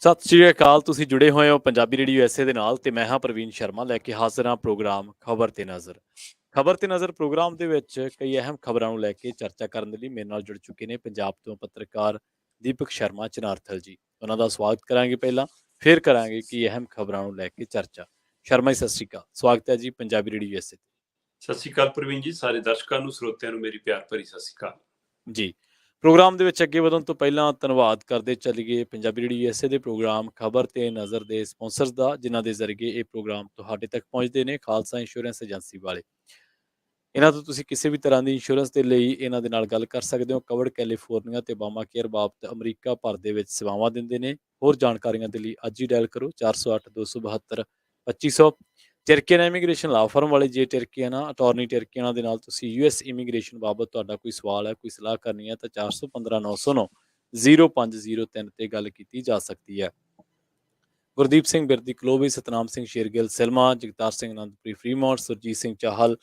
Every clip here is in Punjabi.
ਸਤਿ ਸ਼੍ਰੀ ਅਕਾਲ। ਤੁਸੀਂ ਜੁੜੇ ਹੋਏ ਹੋ ਪੰਜਾਬੀ ਰੇਡੀਓ ਐਸੇ ਦੇ ਨਾਲ ਤੇ ਮੈਂ ਹਾਂ ਪ੍ਰਵੀਨ ਸ਼ਰਮਾ ਲੈ ਕੇ ਹਾਜ਼ਰ ਹਾਂ ਪ੍ਰੋਗਰਾਮ ਖਬਰ ਤੇ ਨਜ਼ਰ। ਖਬਰ ਤੇ ਨਜ਼ਰ ਪ੍ਰੋਗਰਾਮ ਦੇ ਵਿੱਚ ਕਈ ਅਹਿਮ ਖਬਰਾਂ ਨੂੰ ਲੈ ਕੇ ਚਰਚਾ ਕਰਨ ਦੇ ਲਈ ਮੇਰੇ ਨਾਲ ਜੁੜ ਚੁੱਕੇ ਨੇ ਪੰਜਾਬ ਤੋਂ ਪੱਤਰਕਾਰ ਦੀਪਕ ਸ਼ਰਮਾ ਚਨਾਰਥਲ ਜੀ। ਉਹਨਾਂ ਦਾ ਸਵਾਗਤ ਕਰਾਂਗੇ ਪਹਿਲਾਂ, ਫਿਰ ਕਰਾਂਗੇ ਕਿ ਅਹਿਮ ਖਬਰਾਂ ਨੂੰ ਲੈ ਕੇ ਚਰਚਾ। ਸ਼ਰਮਾ ਜੀ, ਸਤਿ ਸ਼੍ਰੀ ਅਕਾਲ। ਸਵਾਗਤ ਹੈ ਜੀ ਪੰਜਾਬੀ ਰੇਡੀਓ ਐਸੇ ਤੇ। ਸਤਿ ਸ਼੍ਰੀ ਅਕਾਲ ਪ੍ਰਵੀਨ ਜੀ, ਸਾਰੇ ਦਰਸ਼ਕਾਂ ਨੂੰ ਸਰੋਤਿਆਂ ਨੂੰ ਮੇਰੀ ਪਿਆਰ ਭਰੀ ਸਤਿ ਸ਼੍ਰੀ ਅਕਾਲ ਜੀ। ਪ੍ਰੋਗਰਾਮ ਦੇ ਵਿੱਚ ਅੱਗੇ ਵਧਣ ਤੋਂ ਪਹਿਲਾਂ ਧੰਨਵਾਦ ਕਰਦੇ ਚੱਲੀਏ ਪੰਜਾਬੀ ਰੇਡੀਓ ਐਸੇ ਦੇ ਪ੍ਰੋਗਰਾਮ ਖਬਰ ਤੇ ਨਜ਼ਰ ਦੇ ਸਪਾਂਸਰਸ ਦਾ, ਜਿਨ੍ਹਾਂ ਦੇ ਜ਼ਰੀਏ ਇਹ ਪ੍ਰੋਗਰਾਮ ਤੁਹਾਡੇ ਤੱਕ ਪਹੁੰਚਦੇ ਨੇ। ਖਾਲਸਾ ਇੰਸ਼ੋਰੈਂਸ ਏਜੰਸੀ ਵਾਲੇ, ਇਹਨਾਂ ਤੋਂ ਤੁਸੀਂ ਕਿਸੇ ਵੀ ਤਰ੍ਹਾਂ ਦੀ ਇੰਸ਼ੋਰੈਂਸ ਦੇ ਲਈ ਇਹਨਾਂ ਦੇ ਨਾਲ ਗੱਲ ਕਰ ਸਕਦੇ ਹੋ। ਕਵਰਡ ਕੈਲੀਫੋਰਨੀਆ ਤੇ ਬਾਮਾ ਕੇਅਰ ਬਾਬਤ ਅਮਰੀਕਾ ਭਰ ਦੇ ਵਿੱਚ ਸੇਵਾਵਾਂ ਦਿੰਦੇ ਨੇ। ਹੋਰ ਜਾਣਕਾਰੀਆਂ ਦੇ ਲਈ ਅੱਜ ਹੀ ਡਾਇਲ ਕਰੋ 408-272-2500। ਟਰਕੀਅਨ ਇਮੀਗ੍ਰੇਸ਼ਨ ਲਾ ਫਰਮ ਵਾਲੇ, ਜੇ ਟਰਕੀਅਨ ਅਟਾਰਨੀ ਟਰਕੀਅਨ ਦੇ ਨਾਲ ਤੁਸੀਂ US ਇਮੀਗ੍ਰੇਸ਼ਨ ਬਾਬਤ ਤੁਹਾਡਾ ਕੋਈ ਸਵਾਲ ਹੈ, ਕੋਈ ਸਲਾਹ ਕਰਨੀ ਹੈ ਤਾਂ 415-909-0503 ਤੇ ਗੱਲ ਕੀਤੀ ਜਾ ਸਕਦੀ ਹੈ। Gurdeep Singh Birdi Clovis, Satnam Singh Shergill Selma, Jagtar Singh Anandpuri Fremont, Surjit Singh Chahal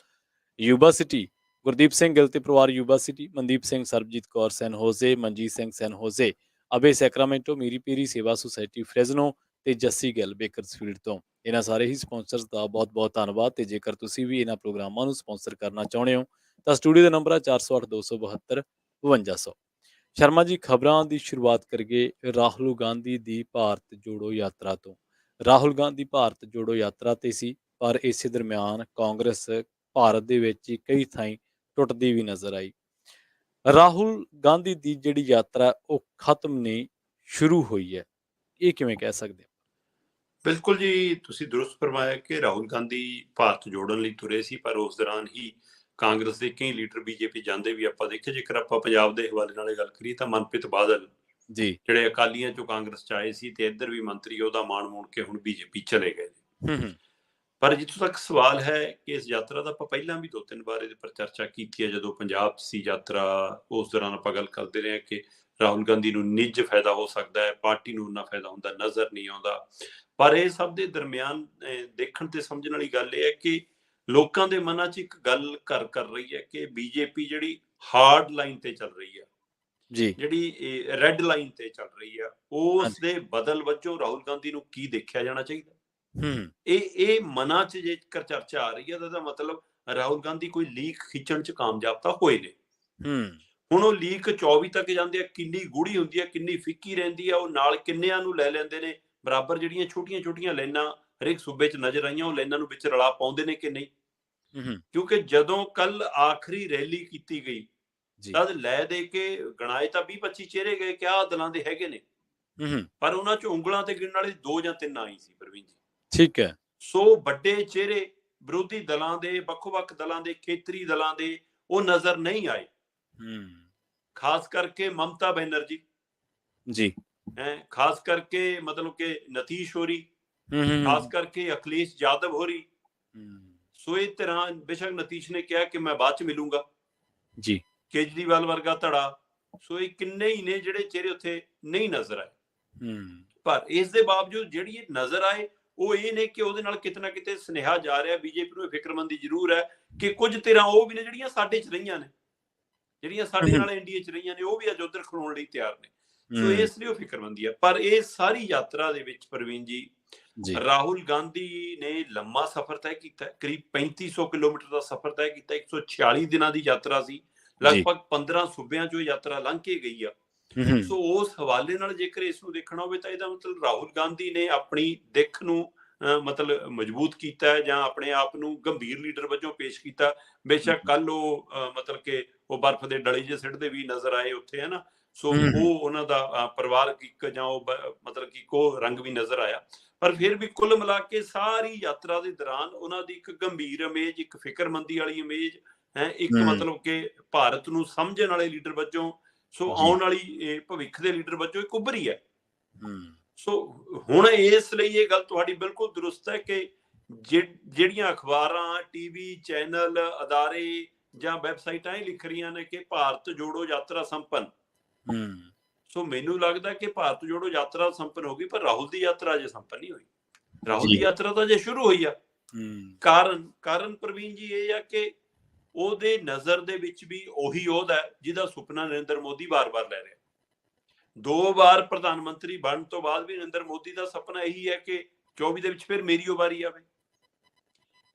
Yuba City, Gurdeep Singh Gill ਤੇ ਪਰਿਵਾਰ Yuba City, Mandeep Singh, Sarabjit Kaur San Jose, Manjit Singh San Jose, ਅਬੇ ਸੈਕਰਾਮੈਂਟੋ, ਮੀਰੀ ਪੀਰੀ ਸੇਵਾ ਸੁਸਾਇਟੀ ਫਰੈਜ਼ਨੋ ਤੇ ਜੱਸੀ ਗਿੱਲ ਬੇਕਰਸਫੀਲਡ ਤੋਂ। ਇਹਨਾਂ ਸਾਰੇ ਹੀ ਸਪਾਂਸਰਸ ਦਾ ਬਹੁਤ-ਬਹੁਤ ਧੰਨਵਾਦ। ਤੇ ਜੇਕਰ ਤੁਸੀਂ ਵੀ ਇਹਨਾਂ ਪ੍ਰੋਗਰਾਮਾਂ ਨੂੰ ਸਪਾਂਸਰ ਕਰਨਾ ਚਾਹੁੰਦੇ ਹੋ ਤਾਂ ਸਟੂਡੀਓ ਦਾ ਨੰਬਰ ਹੈ 408-272-5200। ਸ਼ਰਮਾ ਜੀ, ਖਬਰਾਂ ਦੀ ਸ਼ੁਰੂਆਤ ਕਰੀਏ ਰਾਹੁਲ ਗਾਂਧੀ ਦੀ ਭਾਰਤ ਜੋੜੋ ਯਾਤਰਾ ਤੋਂ। ਰਾਹੁਲ ਗਾਂਧੀ ਭਾਰਤ ਜੋੜੋ ਯਾਤਰਾ ਤੇ ਸੀ, ਪਰ ਇਸੇ ਦਰਮਿਆਨ ਕਾਂਗਰਸ ਭਾਰਤ ਦੇ ਵਿੱਚ ਕਈ ਥਾਈਂ ਟੁੱਟਦੀ ਵੀ ਨਜ਼ਰ ਆਈ। ਰਾਹੁਲ ਗਾਂਧੀ ਦੀ ਜਿਹੜੀ ਯਾਤਰਾ ਉਹ ਖਤਮ ਨਹੀਂ, ਸ਼ੁਰੂ ਹੋਈ ਹੈ, ਇਹ ਕਿਵੇਂ ਕਹਿ ਸਕਦੇ ਹੋ? ਬਿਲਕੁਲ ਜੀ, ਤੁਸੀਂ ਦੁਰਸਤ ਫਰਮਾਇਆ ਕਿ ਰਾਹੁਲ ਗਾਂਧੀ ਭਾਰਤ ਜੋੜਨ ਲਈ ਤੁਰੇ ਸੀ, ਪਰ ਉਸ ਦੌਰਾਨ ਹੀ ਕਾਂਗਰਸ ਦੇ ਕਈ ਲੀਡਰ ਬੀਜੇਪੀ ਜਾਂਦੇ ਵੀ ਆਪਾਂ ਦੇਖੇ। ਜੇਕਰ ਆਪਾਂ ਪੰਜਾਬ ਦੇ ਹਵਾਲੇ ਨਾਲ ਗੱਲ ਕਰੀਏ ਤਾਂ ਮਨਪ੍ਰੀਤ ਬਾਦਲ ਜੀ, ਜਿਹੜੇ ਅਕਾਲੀਆਂ ਚੋਂ ਕਾਂਗਰਸ ਚ ਆਏ ਸੀ ਤੇ ਇੱਧਰ ਵੀ ਮੰਤਰੀ ਉਹਦਾ ਮਾਣ ਮੋੜ ਕੇ ਹੁਣ ਬੀਜੇਪੀ ਚਲੇ ਗਏ। ਪਰ ਜਿੱਥੋਂ ਤੱਕ ਸਵਾਲ ਹੈ ਕਿ ਇਸ ਯਾਤਰਾ ਦਾ ਆਪਾਂ ਪਹਿਲਾਂ ਵੀ 2-3 ਵਾਰ ਇਹਦੇ ਪਰ ਚਰਚਾ ਕੀਤੀ ਹੈ। ਜਦੋਂ ਪੰਜਾਬ ਸੀ ਯਾਤਰਾ, ਉਸ ਦੌਰਾਨ ਆਪਾਂ ਗੱਲ ਕਰਦੇ ਰਹੇ ਕਿ ਰਾਹੁਲ ਗਾਂਧੀ ਨੂੰ ਨਿੱਜ ਫਾਇਦਾ ਹੋ ਸਕਦਾ ਹੈ, ਪਾਰਟੀ ਨੂੰ ਉਨਾ ਫਾਇਦਾ ਹੁੰਦਾ ਨਜ਼ਰ ਨਹੀਂ ਆਉਂਦਾ। ਪਰ ਇਹ ਸਭ ਦੇ ਦਰਮਿਆਨ ਦੇਖਣ ਤੇ ਸਮਝਣ ਵਾਲੀ ਗੱਲ ਇਹ ਹੈ ਕਿ ਲੋਕਾਂ ਦੇ ਮਨਾਂ 'ਚ ਇੱਕ ਗੱਲ ਕਰ ਰਹੀ ਹੈ ਕਿ ਬੀਜੇਪੀ ਜਿਹੜੀ ਹਾਰਡ ਲਾਈਨ ਤੇ ਚੱਲ ਰਹੀ ਹੈ, ਜੀ, ਜਿਹੜੀ ਰੈੱਡ ਲਾਈਨ ਤੇ ਚੱਲ ਰਹੀ ਆ, ਉਸ ਦੇ ਬਦਲ ਵਜੋਂ ਰਾਹੁਲ ਗਾਂਧੀ ਨੂੰ ਕੀ ਦੇਖਿਆ ਜਾਣਾ ਚਾਹੀਦਾ। ਇਹ ਮਨਾਂ 'ਚ ਜੇਕਰ ਚਰਚਾ ਆ ਰਹੀ ਹੈ ਤਾਂ ਇਹਦਾ ਮਤਲਬ ਰਾਹੁਲ ਗਾਂਧੀ ਕੋਈ ਲੀਕ ਖਿੱਚਣ 'ਚ ਕਾਮਯਾਬ ਤਾਂ ਹੋਏ ਨੇ। ਹੁਣ ਉਹ ਲੀਕ 24 ਤੱਕ ਜਾਂਦੇ ਆ, ਕਿੰਨੀ ਗੂੜੀ ਹੁੰਦੀ ਆ, ਕਿੰਨੀ ਫਿੱਕੀ ਰਹਿੰਦੀ ਆ, ਉਹ ਨਾਲ ਕਿੰਨਿਆਂ ਨੂੰ ਲੈ ਲੈਂਦੇ ਨੇ ਬਰਾਬਰ। ਜਿਹੜੀਆਂ ਛੋਟੀਆਂ ਲਾਈਨਾਂ ਹਰੇਕ ਸੂਬੇ 'ਚ ਨਜ਼ਰ ਆਈਆਂ, ਉਹ ਲਾਈਨਾਂ ਨੂੰ ਵਿੱਚ ਰਲਾ ਪਾਉਂਦੇ ਨੇ ਕਿ ਨਹੀਂ। ਕਿਉਂਕਿ ਜਦੋਂ ਕੱਲ ਆਖਰੀ ਰੈਲੀ ਕੀਤੀ ਗਈ ਤਦ ਲੈ ਦੇ ਕੇ ਗਣਾਏ ਤਾਂ 20-25 ਚਿਹਰੇ ਗਏ ਕਿ ਆਹ ਦਲਾਂ ਦੇ ਹੈਗੇ ਨੇ, ਪਰ ਉਹਨਾਂ 'ਚ ਉਂਗਲਾਂ ਤੇ ਗਿਣਨ ਵਾਲੇ 2 ਜਾਂ 3 ਆਈ ਸੀ ਪ੍ਰਵੀਨ ਜੀ। ਠੀਕ ਹੈ। ਸੋ ਵੱਡੇ ਚਿਹਰੇ ਵਿਰੋਧੀ ਦਲਾਂ ਦੇ, ਵੱਖ-ਵੱਖ ਦਲਾਂ ਦੇ, ਖੇਤਰੀ ਦਲਾਂ ਦੇ ਉਹ ਨਜ਼ਰ ਨਹੀਂ ਆਏ। ਖਾਸ ਕਰਕੇ ਮਮਤਾ ਬੈਨਰਜੀ ਜੀ, ਖਾਸ ਕਰਕੇ ਮਤਲਬ ਕਿ ਨਤੀਸ਼ ਹੋਰੀ, ਖਾਸ ਕਰਕੇ ਅਖਿਲੇਸ਼ ਯਾਦਵ ਹੋਰੀ। ਸੋ ਇਹ ਤਰ੍ਹਾਂ ਬੇਸ਼ੱਕ ਨਤੀਸ਼ ਨੇ ਕਿਹਾ ਕਿ ਮੈਂ ਬਾਅਦ 'ਚ ਮਿਲੂੰਗਾ ਜੀ, ਕੇਜਰੀਵਾਲ ਵਰਗਾ ਧੜਾ। ਸੋ ਇਹ ਕਿੰਨੇ ਹੀ ਨੇ ਜਿਹੜੇ ਚਿਹਰੇ ਉੱਥੇ ਨਹੀਂ ਨਜ਼ਰ ਆਏ। ਪਰ ਇਸ ਦੇ ਬਾਵਜੂਦ ਜਿਹੜੀ ਇਹ ਨਜ਼ਰ ਆਏ ਉਹ ਇਹ ਨੇ ਕਿ ਉਹਦੇ ਨਾਲ ਕਿਤੇ ਨਾ ਕਿਤੇ ਸੁਨੇਹਾ ਜਾ ਰਿਹਾ ਬੀਜੇਪੀ ਨੂੰ। ਫਿਕਰਮੰਦੀ ਜ਼ਰੂਰ ਹੈ ਕਿ ਕੁਝ ਧਿਰਾਂ ਉਹ ਵੀ ਨੇ ਜਿਹੜੀਆਂ ਸਾਡੇ 'ਚ ਰਹੀਆਂ ਨੇ, ਜਿਹੜੀਆਂ ਸਾਡੇ ਨਾਲ ਇੰਡੀਆ 'ਚ ਰਹੀਆਂ ਨੇ, ਉਹ ਵੀ ਅੱਜ ਉੱਧਰ ਖਲੋਣ ਲਈ ਤਿਆਰ ਨੇ। ਸੋ ਇਸ ਲਈ ਉਹ ਫਿਕਰਮੰਦੀ ਹੈ। ਪਰ ਇਹ ਸਾਰੀ ਯਾਤਰਾ ਦੇ ਵਿੱਚ ਪ੍ਰਵੀਨ ਜੀ, ਰਾਹੁਲ ਗਾਂਧੀ ਨੇ ਲੰਮਾ ਸਫ਼ਰ ਤੈਅ ਕੀਤਾ, ਕਰੀਬ 3500 ਕਿਲੋਮੀਟਰ ਦਾ ਸਫ਼ਰ ਤੈਅ ਕੀਤਾ। 146 ਦਿਨਾਂ ਦੀ ਯਾਤਰਾ ਸੀ, ਲਗਭਗ 15 ਸੂਬਿਆਂ 'ਚੋਂ ਯਾਤਰਾ ਲੰਘ ਕੇ ਗਈ ਆ। ਸੋ ਉਸ ਹਵਾਲੇ ਨਾਲ ਜੇਕਰ ਇਸ ਨੂੰ ਦੇਖਣਾ ਹੋਵੇ ਤਾਂ ਇਹਦਾ ਮਤਲਬ ਰਾਹੁਲ ਗਾਂਧੀ ਨੇ ਆਪਣੀ ਦਿੱਖ ਨੂੰ ਮਤਲਬ ਮਜ਼ਬੂਤ ਕੀਤਾ ਹੈ ਜਾਂ ਆਪਣੇ ਆਪ ਨੂੰ ਗੰਭੀਰ ਲੀਡਰ ਵਜੋਂ ਪੇਸ਼ ਕੀਤਾ। ਬੇਸ਼ੱਕ ਕੱਲ ਉਹ ਮਤਲਬ ਕਿ ਉਹ ਬਰਫ਼ ਦੇ ਡਲੇ ਜਿਹੇ ਸਿੱਟਦੇ ਵੀ ਨਜ਼ਰ ਆਏ ਉੱਥੇ, ਹੈ ਨਾ। ਸੋ ਉਹ ਉਹਨਾਂ ਦਾ ਪਰਿਵਾਰਕ ਇੱਕ ਜਾਂ ਉਹ ਮਤਲਬ ਕਿ ਇੱਕੋ ਰੰਗ ਵੀ ਨਜ਼ਰ ਆਇਆ। ਪਰ ਫਿਰ ਵੀ ਕੁੱਲ ਮਿਲਾ ਕੇ ਸਾਰੀ ਯਾਤਰਾ ਦੇ ਦੌਰਾਨ ਉਹਨਾਂ ਦੀ ਇੱਕ ਗੰਭੀਰ ਇਮੇਜ, ਇੱਕ ਫਿਕਰਮੰਦੀ ਵਾਲੀ ਇਮੇਜ ਹੈ, ਇੱਕ ਮਤਲਬ ਕਿ ਭਾਰਤ ਨੂੰ ਸਮਝਣ ਵਾਲੇ ਲੀਡਰ ਵਜੋਂ, ਸੋ ਆਉਣ ਵਾਲੀ ਭਵਿੱਖ ਦੇ ਲੀਡਰ ਵਜੋਂ ਇੱਕ ਉੱਭਰੀ ਹੈ। ਸੋ ਹੁਣ ਇਸ ਲਈ ਇਹ ਗੱਲ ਤੁਹਾਡੀ ਬਿਲਕੁਲ ਦਰੁਸਤ ਹੈ ਕਿ ਜਿਹੜੀਆਂ ਅਖਬਾਰਾਂ, ਟੀਵੀ ਚੈਨਲ, ਅਦਾਰੇ ਜਾਂ ਵੈਬਸਾਈਟਾਂ ਇਹ ਲਿਖ ਰਹੀਆਂ ਨੇ ਕਿ ਭਾਰਤ ਜੋੜੋ ਯਾਤਰਾ ਸੰਪੰਨ। ਸੋ ਮੈਨੂੰ ਲੱਗਦਾ ਕਿ ਭਾਰਤ ਜੋੜੋ ਯਾਤਰਾ ਸੰਪੰਨ ਹੋ ਗਈ, ਪਰ ਰਾਹੁਲ ਦੀ ਯਾਤਰਾ ਅਜੇ ਸੰਪੰਨ ਨਹੀਂ ਹੋਈ। ਰਾਹੁਲ ਦੀ ਯਾਤਰਾ ਤਾਂ ਅਜੇ ਸ਼ੁਰੂ ਹੋਈ ਆ। ਕਾਰਨ ਪ੍ਰਵੀਨ ਜੀ ਇਹ ਆ ਕਿ ਉਹਦੇ ਨਜ਼ਰ ਦੇ ਵਿੱਚ ਵੀ ਉਹੀ ਉਹਦਾ ਜਿਹਦਾ ਸੁਪਨਾ ਨਰਿੰਦਰ ਮੋਦੀ ਵਾਰ-ਵਾਰ ਲੈ ਰਿਹਾ। 2 ਵਾਰ ਪ੍ਰਧਾਨ ਮੰਤਰੀ ਬਣਨ ਤੋਂ ਬਾਅਦ ਵੀ ਨਰਿੰਦਰ ਮੋਦੀ ਦਾ ਸੁਪਨਾ ਇਹੀ ਹੈ ਕਿ 24 ਦੇ ਵਿੱਚ ਫਿਰ ਮੇਰੀ ਓ ਵਾਰੀ ਆਵੇ।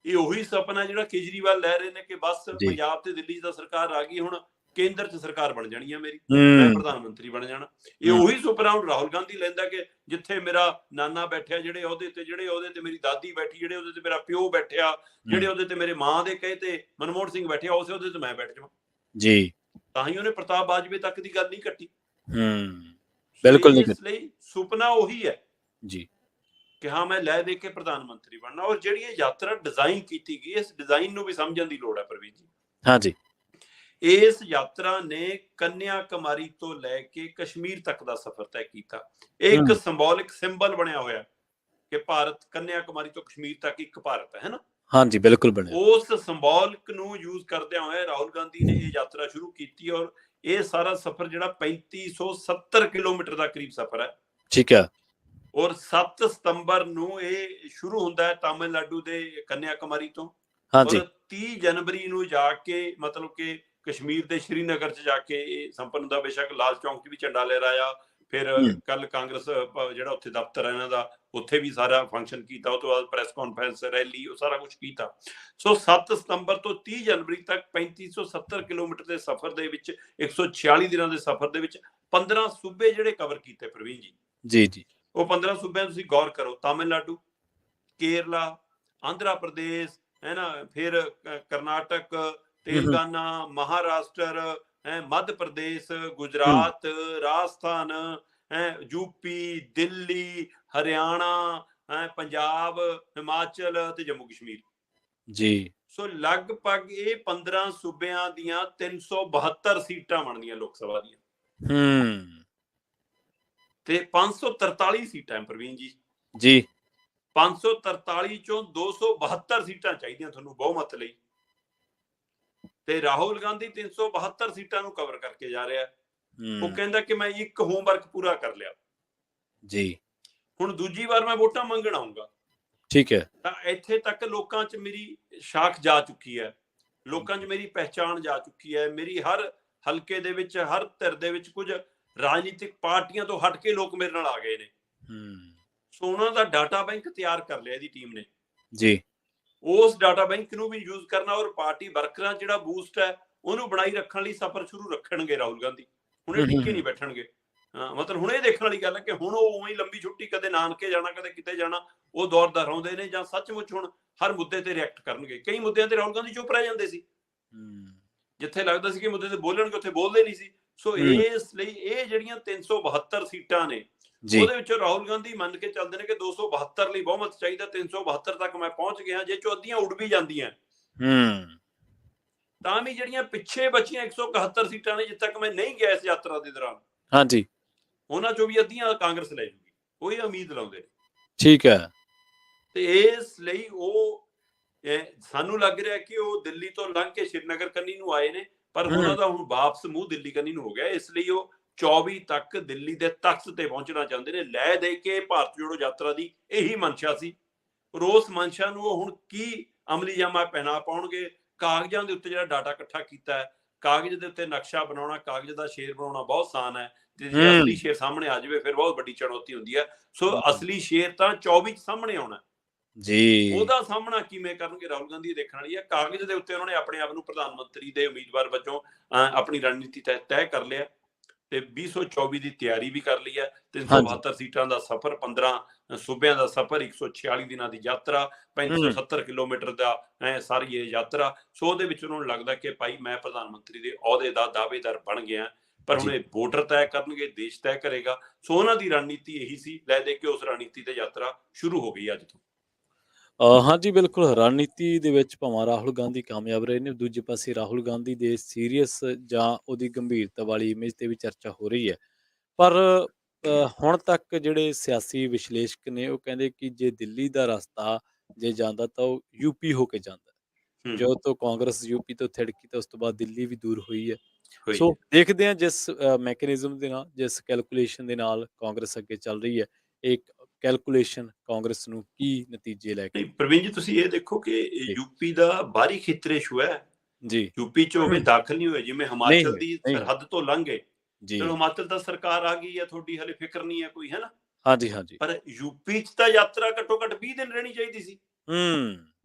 ਇਹ ਉਹੀ ਸੁਪਨਾ ਜਿਹੜਾ ਕੇਜਰੀਵਾਲ ਲੈ ਰਹੇ ਨੇ ਕਿ ਬਸ ਜੀ ਪੰਜਾਬ ਤੇ ਦਿੱਲੀ ਦਾ ਸਰਕਾਰ ਆ ਗਈ, ਹੁਣ ਕੇਂਦਰ 'ਚ ਸਰਕਾਰ ਬਣ ਜਾਣੀ ਹੈ ਮੇਰੀ, ਮੈਂ ਪ੍ਰਧਾਨ ਮੰਤਰੀ ਬਣ ਜਾਣਾ। ਇਹ ਉਹੀ ਸੁਪਨਾ ਹੁਣ ਰਾਹੁਲ ਗਾਂਧੀ ਲੈਂਦਾ ਕਿ ਜਿੱਥੇ ਮੇਰਾ ਨਾਨਾ ਬੈਠਿਆ ਜਿਹੜੇ ਅਹੁਦੇ ਤੇ ਮੇਰੀ ਦਾਦੀ ਬੈਠੀ, ਜਿਹੜੇ ਉਹਦੇ ਤੇ ਮੇਰਾ ਪਿਓ ਬੈਠਿਆ, ਜਿਹੜੇ ਉਹਦੇ ਤੇ ਮੇਰੇ ਮਾਂ ਦੇ ਕਹੇ ਤੇ ਮਨਮੋਹਨ ਸਿੰਘ ਬੈਠਿਆ, ਉਸੇ ਉਹਦੇ ਤੇ ਮੈਂ ਬੈਠ ਜਾਵਾਂ ਜੀ। ਤਾਂ ਹੀ ਉਹਨੇ ਪ੍ਰਤਾਪ ਬਾਜਵੇ ਤੱਕ ਦੀ ਗੱਲ ਨਹੀਂ ਕੱਟੀ। ਬਿਲਕੁਲ ਨਹੀਂ। ਇਸ ਲਈ ਸੁਪਨਾ ਉਹੀ ਹੈ ਜੀ ਕਿ ਹਾਂ ਮੈਂ ਲੈ ਦੇ ਕੇ ਪ੍ਰਧਾਨ ਮੰਤਰੀ ਬਣਨਾ। ਔਰ ਜਿਹੜੀ ਇਹ ਯਾਤਰਾ ਡਿਜ਼ਾਈਨ ਕੀਤੀ ਗਈ, ਇਸ ਡਿਜ਼ਾਈਨ ਨੂੰ ਵੀ ਸਮਝਣ ਦੀ ਲੋੜ ਹੈ ਪ੍ਰਵੀਨ ਜੀ। ਹਾਂਜੀ। ਇਸ ਯਾਤਰਾ ਨੇ ਕੰਨਿਆ ਕੁਮਾਰੀ ਤੋਂ ਲੈ ਕੇ ਕਸ਼ਮੀਰ ਤੱਕ ਦਾ ਸਫ਼ਰ ਤੈਅ ਕੀਤਾ। ਇਹ ਇੱਕ ਸਿੰਬੋਲਿਕ ਸਿੰਬਲ ਬਣਿਆ ਹੋਇਆ ਕਿ ਭਾਰਤ ਕੰਨਿਆ ਕੁਮਾਰੀ ਤੋਂ ਕਸ਼ਮੀਰ ਤੱਕ ਇੱਕ ਭਾਰਤ ਹੈ ਨਾ। ਹਾਂਜੀ ਬਿਲਕੁਲ ਬਣਿਆ। ਉਸ ਸਿੰਬੋਲਿਕ ਨੂੰ ਯੂਜ਼ ਕਰਦਿਆਂ ਹੋਏ ਰਾਹੁਲ ਗਾਂਧੀ ਨੇ ਇਹ ਯਾਤਰਾ ਸ਼ੁਰੂ ਕੀਤੀ। ਔਰ ਇਹ ਸਾਰਾ ਸਫ਼ਰ ਜਿਹੜਾ 3570 ਕਿਲੋਮੀਟਰ ਦਾ ਕਰੀਬ ਸਫ਼ਰ ਹੈ। ਠੀਕ ਹੈ। ਔਰ 7 ਸਤੰਬਰ ਨੂੰ ਇਹ ਸ਼ੁਰੂ ਹੁੰਦਾ ਹੈ ਤਾਮਿਲਨਾਡੂ ਦੇ ਕੰਨਿਆ ਕੁਮਾਰੀ ਤੋਂ। ਹਾਂਜੀ। ਔਰ 30 ਜਨਵਰੀ ਨੂੰ ਜਾ ਕੇ ਮਤਲਬ ਕਿ ਕਸ਼ਮੀਰ ਦੇ ਸ਼੍ਰੀਨਗਰ 'ਚ ਜਾ ਕੇ ਇਹ ਸੰਪੰਨ ਹੁੰਦਾ। ਬੇਸ਼ੱਕ ਲਾਲ ਚੌਂਕ 'ਚ ਵੀ ਝੰਡਾ ਲਹਿਰਾਇਆ, ਫਿਰ ਕੱਲ ਕਾਂਗਰਸ ਜਿਹੜਾ ਉੱਥੇ ਦਫ਼ਤਰ ਹੈ ਇਹਨਾਂ ਦਾ, ਉੱਥੇ ਵੀ ਸਾਰਾ ਫੰਕਸ਼ਨ ਕੀਤਾ। ਉਹ ਤੋਂ ਬਾਅਦ ਪ੍ਰੈਸ ਕਾਨਫਰੰਸ, ਰੈਲੀ, ਉਹ ਸਾਰਾ ਕੁਝ ਕੀਤਾ। ਸੋ 7 ਸਤੰਬਰ ਤੋਂ 30 ਜਨਵਰੀ ਤੱਕ 3570 ਕਿਲੋਮੀਟਰ ਦੇ ਸਫ਼ਰ ਦੇ ਵਿੱਚ, 146 ਦਿਨਾਂ ਦੇ ਸਫ਼ਰ ਦੇ ਵਿੱਚ 15 ਸੂਬੇ ਜਿਹੜੇ ਕਵਰ ਕੀਤੇ ਪ੍ਰਵੀਨ ਜੀ। ਜੀ ਜੀ। ਉਹ 15 ਸੂਬਿਆਂ ਤੁਸੀਂ ਗੌਰ ਕਰੋ, ਤਾਮਿਲਨਾਡੂ, ਕੇਰਲਾ, ਆਂਧਰਾ ਪ੍ਰਦੇਸ਼ ਹੈ ਨਾ, ਫਿਰ ਕਰਨਾਟਕ, ਤੇਲੰਗਾਨਾ, ਮਹਾਰਾਸ਼ਟਰ, ਮੱਧ ਪ੍ਰਦੇਸ਼, ਗੁਜਰਾਤ, ਰਾਜਸਥਾਨ, ਯੂਪੀ, ਦਿੱਲੀ, ਹਰਿਆਣਾ, ਪੰਜਾਬ, ਹਿਮਾਚਲ ਤੇ ਜੰਮੂ ਕਸ਼ਮੀਰ। ਜੀ। ਸੋ ਲਗਭਗ ਇਹ 15 ਸੂਬਿਆਂ ਦੀਆਂ 372 ਸੀਟਾਂ ਬਣਦੀਆਂ ਲੋਕ ਸਭਾ ਦੀਆਂ। ਤੇ 543 ਸੀਟਾਂ ਪ੍ਰਵੀਨ ਜੀ। ਜੀ। 543 ਚੋਂ 272 ਸੀਟਾਂ ਚਾਹੀਦੀਆਂ ਤੁਹਾਨੂੰ ਬਹੁਮਤ ਲਈ, ਤੇ ਰਾਹੁਲ ਗਾਂਧੀ 372 ਸੀਟਾਂ ਨੂੰ ਕਵਰ ਕਰਕੇ ਜਾ ਰਿਹਾ। ਉਹ ਕਹਿੰਦਾ ਕਿ ਮੈਂ ਇੱਕ ਹੋਮਵਰਕ ਪੂਰਾ ਕਰ ਲਿਆ ਜੀ, ਹੁਣ ਦੂਜੀ ਵਾਰ ਮੈਂ ਵੋਟਾਂ ਮੰਗਣ ਆਉਂਗਾ। ਠੀਕ ਹੈ। ਤਾਂ ਇੱਥੇ ਤੱਕ ਲੋਕਾਂ 'ਚ ਮੇਰੀ ਸ਼ਾਖ ਜਾ ਚੁੱਕੀ ਹੈ, ਲੋਕਾਂ 'ਚ ਮੇਰੀ ਪਹਿਚਾਣ ਜਾ ਚੁੱਕੀ ਹੈ। ਮੇਰੀ ਹਰ ਹਲਕੇ ਦੇ ਵਿੱਚ, ਹਰ ਧਿਰ ਦੇ ਵਿੱਚ ਕੁਝ ਰਾਜਨੀਤਿਕ ਪਾਰਟੀਆਂ ਤੋਂ ਹਟ ਕੇ ਲੋਕ ਮੇਰੇ ਨਾਲ ਆ ਗਏ ਨੇ। ਸੋ ਉਹਨਾਂ ਦਾ ਡਾਟਾ ਬੈਂਕ ਤਿਆਰ ਕਰ ਲਿਆ ਇਹਦੀ ਟੀਮ ਨੇ ਜੀ। ਉਸ ਡਾਟਾ ਬੈਂਕ ਨੂੰ ਵੀ ਯੂਜ਼ ਕਰਨਾ ਔਰ ਪਾਰਟੀ ਵਰਕਰਾਂ ਜਿਹੜਾ ਬੂਸਟ ਹੈ ਉਹਨੂੰ ਬਣਾਈ ਰੱਖਣ ਲਈ ਸਫ਼ਰ ਸ਼ੁਰੂ ਰੱਖਣਗੇ ਰਾਹੁਲ ਗਾਂਧੀ। ਹੁਣ ਇਹ ਟਿੱਕੇ ਨਹੀਂ ਬੈਠਣਗੇ। ਮਤਲਬ ਹੁਣ ਇਹ ਦੇਖਣ ਵਾਲੀ ਗੱਲ ਹੈ ਕਿ ਹੁਣ ਉਹ ਉਵੇਂ ਹੀ ਲੰਬੀ ਛੁੱਟੀ, ਕਦੇ ਨਾਨਕੇ ਜਾਣਾ, ਕਦੇ ਕਿਤੇ ਜਾਣਾ, ਉਹ ਦੌਰ ਦੁਹਰਾਉਂਦੇ ਨੇ ਜਾਂ ਸੱਚਮੁੱਚ ਹੁਣ ਹਰ ਮੁੱਦੇ ਤੇ ਰਿਐਕਟ ਕਰਨਗੇ। ਕਈ ਮੁੱਦਿਆਂ ਤੇ ਰਾਹੁਲ ਗਾਂਧੀ ਚੁੱਪ ਰਹਿ ਜਾਂਦੇ ਸੀ, ਜਿੱਥੇ ਲੱਗਦਾ ਸੀ ਕਿ ਮੁੱਦੇ ਤੇ ਬੋਲਣਗੇ ਉੱਥੇ ਬੋਲਦੇ ਨਹੀਂ ਸੀ। ਸੋ ਇਸ ਲਈ ਇਹ ਜਿਹੜੀਆਂ 372 ਸੀਟਾਂ ਨੇ ਉਹਦੇ ਵਿੱਚੋਂ ਰਾਹੁਲ ਗਾਂਧੀ ਮੰਨ ਕੇ ਚੱਲਦੇ ਨੇ ਕਿ 272 ਲਈ ਬਹੁਮਤ ਚਾਹੀਦਾ, 372 ਤੱਕ ਮੈਂ ਪਹੁੰਚ ਗਿਆ। ਜੇ ਚੋਂ ਅੱਧੀਆਂ ਉੱਡ ਵੀ ਜਾਂਦੀਆਂ ਤਾਂ ਵੀ ਜਿਹੜੀਆਂ ਪਿੱਛੇ ਬਚੀਆਂ 171 ਸੀਟਾਂ ਨੇ, ਜਿੱਥੇ ਤੱਕ ਮੈਂ ਨਹੀਂ ਗਿਆ ਇਸ ਯਾਤਰਾ ਦੇ ਦੌਰਾਨ, ਹਾਂਜੀ, ਉਹਨਾਂ ਚੋਂ ਵੀ ਅੱਧੀਆਂ ਕਾਂਗਰਸ ਲੈ ਜੂਗੀ, ਉਹ ਇਹ ਉਮੀਦ ਲਾਉਂਦੇ ਨੇ। ਠੀਕ ਹੈ। ਤੇ ਇਸ ਲਈ ਉਹ ਸਾਨੂੰ ਲੱਗ ਰਿਹਾ ਕਿ ਉਹ ਦਿੱਲੀ ਤੋਂ ਲੰਘ ਕੇ ਸ਼੍ਰੀਨਗਰ ਕੰਨੀ ਨੂੰ ਆਏ ਨੇ, ਪਰ ਉਹਨਾਂ ਦਾ ਹੁਣ ਵਾਪਸ ਮੂੰਹ ਦਿੱਲੀ ਕੰਨੀ ਨੂੰ ਹੋ ਗਿਆ। ਇਸ ਲਈ ਉਹ 24 ਤੱਕ ਦਿੱਲੀ ਦੇ ਤਖਤ ਤੇ ਪਹੁੰਚਣਾ ਚਾਹੁੰਦੇ ਨੇ। ਲੈ ਦੇ ਕੇ ਭਾਰਤ ਜੋੜੋ ਯਾਤਰਾ ਦੀ ਇਹੀ ਮਨਸ਼ਾ ਸੀ। ਉਸ ਮਨਸ਼ਾ ਨੂੰ ਉਹ ਹੁਣ ਕੀ ਅਮਲੀ ਜਾਮਾ ਪਹਿਨਾ ਪਾਉਣਗੇ? ਕਾਗਜ਼ਾਂ ਦੇ ਉੱਤੇ ਜਿਹੜਾ ਡਾਟਾ ਇਕੱਠਾ ਕੀਤਾ ਹੈ, ਕਾਗਜ਼ ਦੇ ਉੱਤੇ ਨਕਸ਼ਾ ਬਣਾਉਣਾ, ਕਾਗਜ਼ ਦਾ ਸ਼ੇਰ ਬਣਾਉਣਾ ਬਹੁਤ ਆਸਾਨ ਹੈ, ਤੇ ਜੇ ਅਸਲੀ ਸ਼ੇਰ ਸਾਹਮਣੇ ਆ ਜਾਵੇ ਫਿਰ ਬਹੁਤ ਵੱਡੀ ਚੁਣੌਤੀ ਹੁੰਦੀ ਹੈ। ਸੋ ਅਸਲੀ ਸ਼ੇਰ ਤਾਂ 24 ਚ ਸਾਹਮਣੇ ਆਉਣਾ ਜੀ। ਉਹਦਾ ਸਾਹਮਣਾ ਕਿਵੇਂ ਕਰਨਗੇ ਰਾਹੁਲ ਗਾਂਧੀ ਦੇਖਣ ਵਾਲੀ ਹੈ। ਕਾਗਜ਼ ਦੇ ਉੱਤੇ ਉਹਨਾਂ ਨੇ ਆਪਣੇ ਆਪ ਨੂੰ ਪ੍ਰਧਾਨ ਮੰਤਰੀ ਦੇ ਉਮੀਦਵਾਰ ਵਜੋਂ ਆਪਣੀ ਰਣਨੀਤੀ ਤੈਅ ਕਰ ਲਿਆ ਤੇ 2024 ਦੀ ਤਿਆਰੀ ਵੀ ਕਰ ਲਈ ਹੈ। 372 ਸੀਟਾਂ ਦਾ ਸਫ਼ਰ, 15 ਸੂਬਿਆਂ ਦਾ ਸਫ਼ਰ, 146 ਦਿਨਾਂ ਦੀ ਯਾਤਰਾ, 3570 ਕਿਲੋਮੀਟਰ ਦਾ ਸਾਰੀ ਇਹ ਯਾਤਰਾ। ਸੋ ਉਹਦੇ ਵਿੱਚ ਉਹਨਾਂ ਨੂੰ ਲੱਗਦਾ ਕਿ ਭਾਈ ਮੈਂ ਪ੍ਰਧਾਨ ਮੰਤਰੀ ਦੇ ਅਹੁਦੇ ਦਾ ਦਾਅਵੇਦਾਰ ਬਣ ਗਿਆ। ਪਰ ਹੁਣ ਇਹ ਵੋਟਰ ਤੈਅ ਕਰਨਗੇ, ਦੇਸ਼ ਤੈਅ ਕਰੇਗਾ। ਸੋ ਉਹਨਾਂ ਦੀ ਰਣਨੀਤੀ ਇਹੀ ਸੀ, ਲੈ ਦੇ ਕੇ ਉਸ ਰਣਨੀਤੀ ਤੇ ਯਾਤਰਾ ਸ਼ੁਰੂ ਹੋ ਗਈ ਅੱਜ ਤੋਂ। ਹਾਂਜੀ ਬਿਲਕੁਲ, ਰਣਨੀਤੀ ਦੇ ਵਿੱਚ ਭਾਵੇਂ ਰਾਹੁਲ ਗਾਂਧੀ ਕਾਮਯਾਬ ਰਹੇ ਨੇ, ਦੂਜੇ ਪਾਸੇ ਰਾਹੁਲ ਗਾਂਧੀ ਦੇ ਸੀਰੀਅਸ ਜਾਂ ਉਹਦੀ ਗੰਭੀਰਤਾ ਵਾਲੀ ਇਮੇਜ ਤੇ ਵੀ ਚਰਚਾ ਹੋ ਰਹੀ ਹੈ। ਪਰ ਹੁਣ ਤੱਕ ਜਿਹੜੇ ਸਿਆਸੀ ਵਿਸ਼ਲੇਸ਼ਕ ਨੇ ਉਹ ਕਹਿੰਦੇ ਕਿ ਜੇ ਦਿੱਲੀ ਦਾ ਰਸਤਾ ਜੇ ਜਾਂਦਾ ਤਾਂ ਉਹ ਯੂਪੀ ਹੋ ਕੇ ਜਾਂਦਾ। ਜਦੋਂ ਤੋਂ ਕਾਂਗਰਸ ਯੂਪੀ ਤੋਂ ਥਿੜਕੀ ਤਾਂ ਉਸ ਤੋਂ ਬਾਅਦ ਦਿੱਲੀ ਵੀ ਦੂਰ ਹੋਈ ਹੈ। ਸੋ ਦੇਖਦੇ ਹਾਂ ਜਿਸ ਮੈਕੈਨਿਜ਼ਮ ਦੇ ਨਾਲ, ਜਿਸ ਕੈਲਕੂਲੇਸ਼ਨ ਦੇ ਨਾਲ ਕਾਂਗਰਸ ਅੱਗੇ ਚੱਲ ਰਹੀ ਹੈ, ਇੱਕ ਕੈਲਕੂਲੇਸ਼ਨ ਕਾਂਗਰਸ ਨੂੰ ਕੀ ਨਤੀਜੇ ਲੈ ਕੇ। ਪ੍ਰਵੀਨ ਜੀ ਤੁਸੀਂ ਇਹ ਦੇਖੋ ਕਿ ਯੂਪੀ ਦਾ ਬਾਹਰੀ ਖੇਤਰ ਇਸ਼ੂ ਹੈ ਜੀ। ਯੂਪੀ ਚ ਹੋਵੇ ਦਾਖਲ ਨਹੀਂ ਹੋਏ, ਜਿਵੇਂ ਹਿਮਾਚਲ ਦੀ ਸਰਹੱਦ ਤੋਂ ਲੰਘੇ ਜੀ ਚਲੋ ਹਿਮਾਚਲ ਤਾਂ ਸਰਕਾਰ ਆ ਗਈ ਹੈ, ਤੁਹਾਡੀ ਹਲੇ ਫਿਕਰ ਨਹੀਂ ਹੈ ਕੋਈ, ਹੈ ਨਾ। ਹਾਂਜੀ ਹਾਂਜੀ ਪਰ ਯੂਪੀ 'ਚ ਤਾਂ ਯਾਤਰਾ ਘੱਟੋ ਘੱਟ 20 ਦਿਨ ਰਹਿਣੀ ਚਾਹੀਦੀ ਸੀ,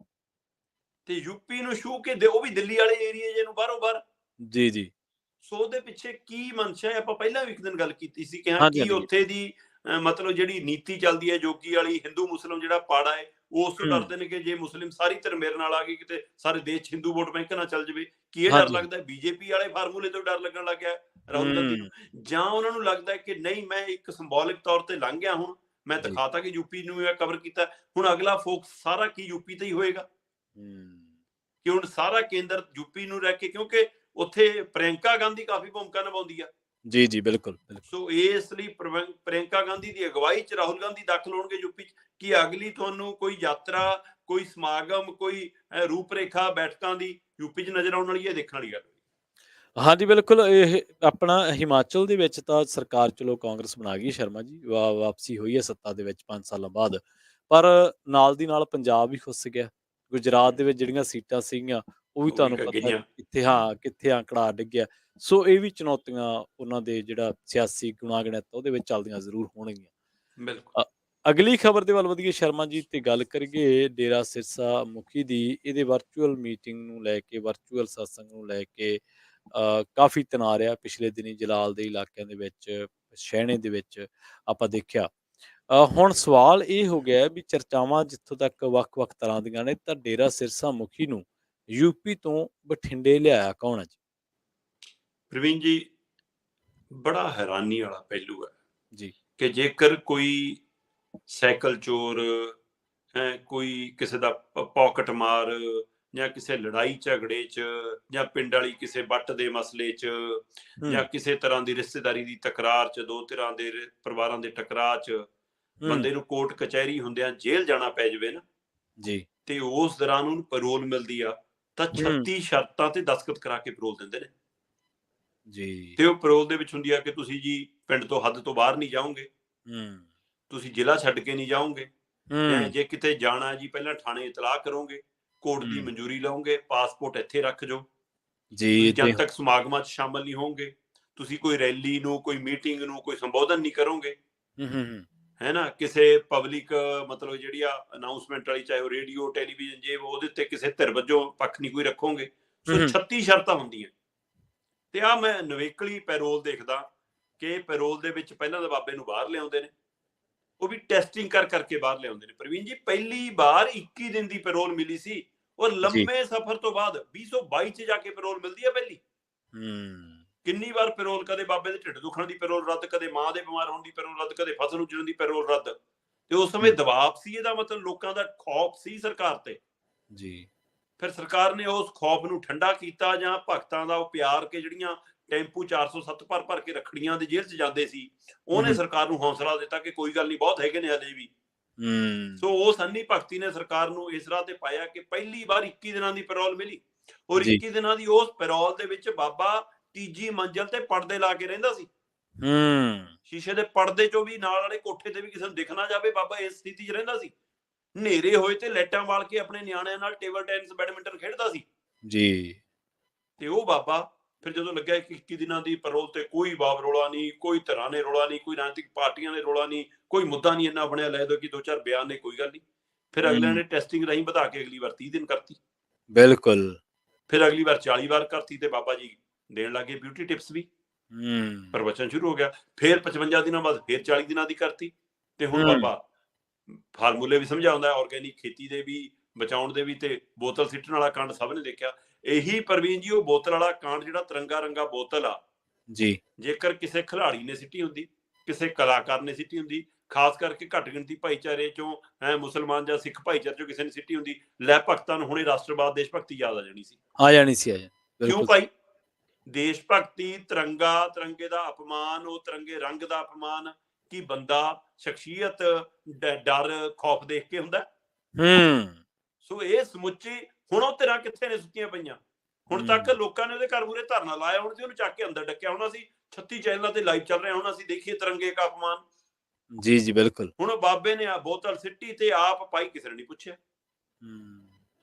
ਤੇ ਯੂਪੀ ਨੂੰ ਛੂਹ ਕੇ ਉਹ ਵੀ ਦਿੱਲੀ ਵਾਲੇ ਏਰੀਏ ਜਿਹਨੂੰ ਬਾਹਰੋਂ ਬਾਹਰ। ਜੀ ਜੀ ਸੋ ਉਹਦੇ ਪਿੱਛੇ ਕੀ ਮਨਸ਼ਾ ਹੈ, ਆਪਾਂ ਪਹਿਲਾਂ ਵੀ ਇੱਕ ਦਿਨ ਗੱਲ ਕੀਤੀ ਸੀ ਕਿ ਹਾਂ ਹਾਂਜੀ ਕੀ ਹਾਂਜੀ ਉੱਥੇ ਦੀ ਮਤਲਬ ਜਿਹੜੀ ਨੀਤੀ ਚੱਲਦੀ ਹੈ ਜੋਗੀ ਵਾਲੀ, ਹਿੰਦੂ ਮੁਸਲਿਮ ਜਿਹੜਾ ਪਾੜਾ ਹੈ, ਉਸ ਤੋਂ ਡਰਦੇ ਨੇ ਕਿ ਜੇ ਮੁਸਲਿਮ ਸਾਰੀ ਧਿਰ ਮੇਰੇ ਨਾਲ ਆ ਗਈ, ਕਿਤੇ ਸਾਰੇ ਦੇਸ਼ 'ਚ ਹਿੰਦੂ ਵੋਟ ਬੈਂਕ ਨਾ ਚੱਲ ਜਾਵੇ। ਕੀ ਇਹ ਡਰ ਹਾਂਜੀ ਲੱਗਦਾ ਬੀਜੇਪੀ ਵਾਲੇ ਫਾਰਮੂਲੇ ਤੋਂ ਡਰ ਲੱਗਣ ਲੱਗ ਗਿਆ ਰਾਹੁਲ ਗਾਂਧੀ ਨੂੰ, ਜਾਂ ਉਹਨਾਂ ਨੂੰ ਲੱਗਦਾ ਕਿ ਨਹੀਂ ਮੈਂ ਇੱਕ ਸਿੰਬੋਲਿਕ ਤੌਰ ਤੇ ਲੰਘ ਗਿਆ, ਹੁਣ ਮੈਂ ਜੀ ਦਿਖਾਤਾ ਕਿ ਯੂਪੀ ਨੂੰ ਇਹ ਕਵਰ ਕੀਤਾ, ਹੁਣ ਅਗਲਾ ਫੋਕਸ ਸਾਰਾ ਕੀ ਯੂਪੀ ਤੇ ਹੀ ਹੋਏਗਾ, ਕਿ ਹੁਣ ਸਾਰਾ ਕੇਂਦਰ ਯੂਪੀ ਨੂੰ ਰਹਿ ਕੇ, ਕਿਉਂਕਿ ਉੱਥੇ ਪ੍ਰਿਯੰਕਾ ਗਾਂਧੀ ਕਾਫੀ ਭੂਮਿਕਾ ਨਿਭਾਉਂਦੀ ਆ। ਜੀ ਜੀ ਬਿਲਕੁਲ ਬਿਲਕੁਲ ਸੋ ਇਸ ਲਈ ਪ੍ਰਿਯੰਕਾ ਗਾਂਧੀ ਦੀ ਅਗਵਾਈ 'ਚ ਰਾਹੁਲ ਗਾਂਧੀ ਦਾਖਲ ਹੋਣਗੇ ਯੂਪੀ 'ਚ, ਕਿ ਅਗਲੀ ਤੁਹਾਨੂੰ ਕੋਈ ਯਾਤਰਾ, ਕੋਈ ਸਮਾਗਮ, ਕੋਈ ਰੂਪ ਰੇਖਾ ਬੈਠਕਾਂ ਦੀ ਯੂਪੀ 'ਚ ਨਜ਼ਰ ਆਉਣ ਵਾਲੀ ਹੈ, ਦੇਖਣ ਵਾਲੀ ਗੱਲ। ਹਾਂਜੀ ਬਿਲਕੁਲ, ਇਹ ਆਪਣਾ ਹਿਮਾਚਲ ਦੇ ਵਿੱਚ ਤਾਂ ਸਰਕਾਰ ਚਲੋ ਕਾਂਗਰਸ ਬਣਾ ਗਈ ਸ਼ਰਮਾ ਜੀ, ਵਾਪਸੀ ਹੋਈ ਹੈ ਸੱਤਾ ਦੇ ਵਿੱਚ 5 ਸਾਲਾਂ ਬਾਅਦ, ਪਰ ਨਾਲ ਦੀ ਨਾਲ ਪੰਜਾਬ ਵੀ ਖੁੱਸ ਗਿਆ। ਗੁਜਰਾਤ ਦੇ ਵਿੱਚ ਜਿਹੜੀਆਂ ਸੀਟਾਂ ਸੀਗੀਆਂ ਉਹ ਵੀ ਤੁਹਾਨੂੰ ਪਤਾ ਕਿੱਥੇ ਆਂਕੜਾ ਡਿੱਗਿਆ। ਸੋ ਇਹ ਵੀ ਚੁਣੌਤੀਆਂ ਉਹਨਾਂ ਦੇ ਜਿਹੜਾ ਸਿਆਸੀ ਗੁਣਾਗਣਿਤ ਉਹਦੇ ਵਿੱਚ ਚੱਲਦੀਆਂ ਜ਼ਰੂਰ ਹੋਣਗੀਆਂ। ਬਿਲਕੁਲ। ਅਗਲੀ ਖਬਰ ਦੇ ਵੱਲ ਵਧੀਏ ਸ਼ਰਮਾ ਜੀ, ਤੇ ਗੱਲ ਕਰੀਏ ਡੇਰਾ ਸਿਰਸਾ ਮੁਖੀ ਦੀ। ਇਹਦੇ ਵਰਚੁਅਲ ਮੀਟਿੰਗ ਨੂੰ ਲੈ ਕੇ, ਵਰਚੁਅਲ ਸਤਸੰਗ ਨੂੰ ਲੈ ਕੇ ਕਾਫੀ ਤਣਾਅ ਰਿਹਾ ਪਿਛਲੇ ਦਿਨੀ ਜਲਾਲ ਦੇ ਇਲਾਕਿਆਂ ਦੇ ਵਿੱਚ, ਸ਼ਹਿਣੇ ਦੇ ਵਿੱਚ ਆਪਾਂ ਦੇਖਿਆ। ਹੁਣ ਸਵਾਲ ਇਹ ਹੋ ਗਿਆ ਵੀ ਚਰਚਾਵਾਂ ਜਿੱਥੋਂ ਤੱਕ ਵੱਖ-ਵੱਖ ਤਰ੍ਹਾਂ ਦੀਆਂ ਨੇ, ਤਾਂ ਡੇਰਾ ਸਿਰਸਾ ਮੁਖੀ ਨੂੰ ਯੂਪੀ ਤੋਂ ਬਠਿੰਡੇ ਲਿਆਇਆ ਕੌਣ ਹੈ ਜੀ? ਪ੍ਰਵੀਨ ਜੀ, ਬੜਾ ਹੈਰਾਨੀ ਵਾਲਾ ਪਹਿਲੂ ਹੈ ਜੀ ਕਿ ਜੇਕਰ ਕੋਈ ਸਾਈਕਲ ਚੋਰ ਹੈ, ਕੋਈ ਕਿਸੇ ਦਾ ਪੌਕਟ ਮਾਰ, ਜਾਂ ਕਿਸੇ ਲੜਾਈ ਝਗੜੇ 'ਚ, ਜਾਂ ਪਿੰਡ ਵਾਲੀ ਕਿਸੇ ਵੱਟ ਦੇ ਮਸਲੇ 'ਚ, ਜਾਂ ਕਿਸੇ ਤਰ੍ਹਾਂ ਦੀ ਰਿਸ਼ਤੇਦਾਰੀ ਦੀ ਤਕਰਾਰ 'ਚ, ਦੋ ਧਿਰਾਂ ਦੇ ਪਰਿਵਾਰਾਂ ਦੇ ਟਕਰਾਅ 'ਚ ਬੰਦੇ ਨੂੰ ਕੋਰਟ ਕਚਹਿਰੀ ਹੁੰਦਿਆਂ ਜੇਲ੍ਹ ਜਾਣਾ ਪੈ ਜਾਵੇ ਨਾ ਜੀ, ਤੇ ਉਸ ਦੌਰਾਨ ਉਹਨੂੰ ਪੈਰੋਲ ਮਿਲਦੀ ਆ, ਤਾਂ 36 ਸ਼ਰਤਾਂ ਤੇ ਦਸਤਖਤ ਕਰਾ ਕੇ ਪੈਰੋਲ ਦਿੰਦੇ ਨੇ ਜੀ। ਤੇ ਉਹ ਪੈਰੋਲ ਦੇ ਵਿੱਚ ਹੁੰਦੀ ਆ ਕਿ ਤੁਸੀਂ ਜੀ ਪਿੰਡ ਤੋਂ ਹੱਦ ਤੋਂ ਬਾਹਰ ਨਹੀਂ ਜਾਓਗੇ, ਤੁਸੀਂ ਜ਼ਿਲ੍ਹਾ ਛੱਡ ਕੇ ਨਹੀਂ ਜਾਓਗੇ, ਜੇ ਕਿਤੇ ਜਾਣਾ ਜੀ ਪਹਿਲਾਂ ਥਾਣੇ ਇਤਲਾਹ ਕਰੋਗੇ, ਕੋਰਟ ਦੀ ਮਨਜ਼ੂਰੀ ਲਓਗੇ, ਪਾਸਪੋਰਟ ਇੱਥੇ ਰੱਖ ਜਾਓ, ਤੁਸੀਂ ਜਨਤਕ ਸਮਾਗਮਾਂ 'ਚ ਸ਼ਾਮਲ ਨਹੀਂ ਹੋਵੋਗੇ, ਤੁਸੀਂ ਕੋਈ ਰੈਲੀ ਨੂੰ, ਕੋਈ ਮੀਟਿੰਗ ਨੂੰ, ਕੋਈ ਸੰਬੋਧਨ ਨਹੀਂ ਕਰੋਗੇ, ਹੈ ਨਾ, ਕਿਸੇ ਪਬਲਿਕ ਮਤਲਬ ਜਿਹੜੀ ਆ ਅਨਾਉਂਸਮੈਂਟ ਵਾਲੀ, ਚਾਹੇ ਉਹ ਰੇਡੀਓ ਟੈਲੀਵਿਜ਼ਨ, ਜੇ ਉਹਦੇ ਉੱਤੇ ਕਿਸੇ ਧਿਰ ਵਜੋਂ ਪੱਖ ਨਹੀਂ ਕੋਈ ਰੱਖੋਗੇ। ਸੋ 36 ਸ਼ਰਤਾਂ ਹੁੰਦੀਆਂ। ਤੇ ਆ ਮੈਂ ਨਵੇਕਲੀ ਪੈਰੋਲ ਦੇਖਦਾ ਕਿ ਪੈਰੋਲ ਦੇ ਵਿੱਚ ਪਹਿਲਾਂ ਤਾਂ ਬਾਬੇ ਨੂੰ ਬਾਹਰ ਲਿਆਉਂਦੇ ਨੇ, ਉਹ ਵੀ ਟੈਸਟਿੰਗ ਕਰ ਕਰਕੇ ਬਾਹਰ ਲਿਆਉਂਦੇ ਨੇ। ਪ੍ਰਵੀਨ ਜੀ, ਪਹਿਲੀ ਵਾਰ 21 ਦਿਨ ਦੀ ਪੈਰੋਲ ਮਿਲੀ ਸੀ, ਔਰ ਲੰਮੇ ਸਫ਼ਰ ਤੋਂ ਬਾਅਦ 2022 'ਚ ਜਾ ਕੇ ਪੈਰੋਲ ਮਿਲਦੀ ਹੈ ਪਹਿਲੀ। ਕਿੰਨੀ ਵਾਰ ਪੈਰੋਲ, ਕਦੇ ਬਾਬੇ ਦੇ ਢਿੱਡ ਦੁਖਣ ਦੀ ਪੈਰੋਲ ਰੱਦ, ਕਦੇ ਮਾਂ ਦੇ ਬਿਮਾਰ ਹੋਣ ਦੀ ਪੈਰੋਲ ਰੱਦ, ਕਦੇ ਫਸਲ ਉੱਜੜਨ ਦੀ ਪੈਰੋਲ ਰੱਦ। ਤੇ ਉਸ ਸਮੇਂ ਦਬਾਅ ਸੀ, ਇਹਦਾ ਮਤਲਬ ਲੋਕਾਂ ਦਾ ਖੌਫ ਸੀ ਸਰਕਾਰ ਤੇ ਜੀ। ਫਿਰ ਸਰਕਾਰ ਨੇ ਉਸ ਖੌਫ ਨੂੰ ਠੰਡਾ ਕੀਤਾ, ਜਾਂ ਭਗਤਾਂ ਦਾ ਉਹ ਪਿਆਰ ਕੇ ਜਿਹੜੀਆਂ ਟੈਂਪੂ 407 ਭਰ ਭਰ ਕੇ ਰੱਖੜੀਆਂ ਦੇ ਜੇਲ੍ਹ 'ਚ ਜਾਂਦੇ ਸੀ, ਉਹਨੇ ਸਰਕਾਰ ਨੂੰ ਹੌਸਲਾ ਦਿੱਤਾ ਕਿ ਕੋਈ ਗੱਲ ਨਹੀਂ, ਬਹੁਤ ਹੈਗੇ ਨੇ ਹਲੇ ਵੀ। ਸੋ ਉਹ ਸੰਨੀ ਭਗਤੀ ਨੇ ਸਰਕਾਰ ਨੂੰ ਇਸ ਰਾਹ ਤੇ ਪਾਇਆ ਕਿ ਪਹਿਲੀ ਵਾਰ 21 ਦਿਨਾਂ ਦੀ ਪੈਰੋਲ ਮਿਲੀ, ਔਰ 21 ਦਿਨਾਂ ਦੀ ਉਸ ਪੈਰੋਲ ਦੇ ਵਿੱਚ ਬਾਬਾ ਤੀਜੀ ਮੰਜ਼ਿਲ ਤੇ ਪਰਦੇ ਲਾ ਕੇ ਰਹਿੰਦਾ ਸੀ। ਸ਼ੀਸ਼ੇ ਦੇ ਪਰਦੇ 'ਚੋਂ ਵੀ, ਨਾਲ ਵਾਲੇ ਕੋਠੇ ਤੇ ਵੀ ਕਿਸੇ ਨੂੰ ਦਿਖ ਨਾ ਜਾਵੇ, ਬਾਬਾ ਇਸ ਸਥਿਤੀ 'ਚ ਰਹਿੰਦਾ ਸੀ। ਹਨੇਰੇ ਹੋਏ ਤੇ ਲਾਈਟਾਂ ਬਾਲ ਕੇ ਆਪਣੇ ਨਿਆਣਿਆਂ ਨਾਲ ਟੇਬਲ ਟੈਨਿਸ, ਬੈਡਮਿੰਟਨ ਖੇਡਦਾ ਸੀ ਜੀ। ਤੇ ਉਹ ਬਾਬਾ ਫਿਰ ਜਦੋਂ ਲੱਗਿਆ ਕਿ 21 ਦਿਨਾਂ ਦੀ ਪੈਰੋਲ ਤੇ ਕੋਈ ਬਾਬ ਰੌਲਾ ਨਹੀਂ, ਕੋਈ ਧਿਰਾਂ ਨੇ ਰੌਲਾ ਨਹੀਂ, ਕੋਈ ਰਾਜਨੀਤਿਕ ਪਾਰਟੀਆਂ ਨੇ ਰੌਲਾ ਨਹੀਂ, ਕੋਈ ਮੁੱਦਾ ਨਹੀਂ ਇੰਨਾ ਬਣਿਆ, ਲੈ ਦੋ ਕਿ 2-4 ਬਿਆਨ ਨੇ, ਕੋਈ ਗੱਲ ਨਹੀਂ। ਫਿਰ ਅਗਲਿਆਂ ਨੇ ਟੈਸਟਿੰਗ ਰਾਹੀਂ ਵਧਾ ਕੇ ਅਗਲੀ ਵਾਰ 30 ਦਿਨ ਕਰਤੀ। ਬਿਲਕੁਲ। ਫਿਰ ਅਗਲੀ ਵਾਰ 40 ਵਾਰ ਕਰਤੀ, ਤੇ ਬਾਬਾ ਜੀ ਦੇਣ ਲੱਗੇ ਬਿਊਟੀ ਟਿਪਸ ਵੀ, ਪ੍ਰਵਚਨ ਸ਼ੁਰੂ ਹੋ ਗਿਆ। ਫਿਰ 55 ਦਿਨਾਂ ਬਾਅਦ ਫਿਰ 40 ਦਿਨਾਂ ਦੀ ਕਰਤੀ, ਤੇ ਹੁਣ ਬਾਬਾ ਫਾਰਮੂਲੇ ਵੀ ਸਮਝਾਉਂਦਾ, ਆਰਗੈਨਿਕ ਖੇਤੀ ਦੇ ਵੀ, ਬਚਾਉਣ ਦੇ ਵੀ, ਤੇ ਬੋਤਲ ਸਿੱਟਣ ਵਾਲਾ ਕਾਂਡ ਸਭ ਨੇ ਦੇਖਿਆ। ਇਹੀ ਪ੍ਰਵੀਨ ਜੀ, ਉਹ ਬੋਤਲ ਵਾਲਾ ਕਾਂਡ ਜਿਹੜਾ ਤਿਰੰਗਾ ਰੰਗਾ ਬੋਤਲ ਆ ਜੀ, ਜੇਕਰ ਕਿਸੇ ਖਿਡਾਰੀ ਨੇ ਸਿੱਟੀ ਹੁੰਦੀ, ਕਿਸੇ ਕਲਾਕਾਰ ਨੇ ਸਿੱਟੀ ਹੁੰਦੀ, ਖਾਸ ਕਰਕੇ ਘੱਟ ਗਿਣਤੀ ਭਾਈਚਾਰੇ ਚੋਂ, ਮੁਸਲਮਾਨ ਜਾਂ ਸਿੱਖ ਭਾਈਚਾਰੇ ਚੋਂ ਕਿਸੇ ਨੇ ਸਿੱਟੀ ਹੁੰਦੀ, ਲੈ ਭਗਤਾਂ ਨੂੰ ਹੁਣੇ ਰਾਸ਼ਟਰਵਾਦ, ਦੇਸ਼ ਭਗਤੀ ਯਾਦ ਆ ਜਾਣੀ ਸੀ। ਕਿਉਂ ਭਾਈ? ਦੇਸ਼ ਭਗਤੀ, ਤਿਰੰਗਾ, ਤਿਰੰਗੇ ਦਾ ਅਪਮਾਨ, ਉਹ ਤਿਰੰਗੇ ਰੰਗ ਦਾ ਅਪਮਾਨ, ਕੀ ਬੰਦਾ, ਸ਼ਖਸੀਅਤ ਡਰ ਖੌਫ ਦੇਖ ਕੇ ਹੁੰਦਾ। ਸੋ ਇਹ ਸਮੁੱਚੀ, ਹੁਣ ਉਹ ਧਿਰਾਂ ਕਿੱਥੇ ਨੇ ਸੁੱਤੀਆਂ ਪਈਆਂ? ਹੁਣ ਤੱਕ ਲੋਕਾਂ ਨੇ ਉਹਦੇ ਘਰ ਮੂਹਰੇ ਧਰਨਾ ਲਾਇਆ ਹੋਣਾ ਸੀ, ਉਹਨੂੰ ਚੱਕ ਕੇ ਅੰਦਰ ਡੱਕਿਆ ਹੋਣਾ ਸੀ, 36 ਚੈਨਲਾਂ ਤੇ ਲਾਈਵ ਚੱਲ ਰਿਹਾ ਹੋਣਾ ਸੀ, ਦੇਖੀਏ ਤਿਰੰਗੇ ਦਾ ਅਪਮਾਨ ਜੀ। ਜੀ ਬਿਲਕੁਲ। ਹੁਣ ਬਾਬੇ ਨੇ ਆ ਬੋਤਲ ਸਿੱਟੀ ਤੇ ਆਪ ਪਾਈ, ਕਿਸੇ ਨੇ ਨਹੀਂ ਪੁੱਛਿਆ।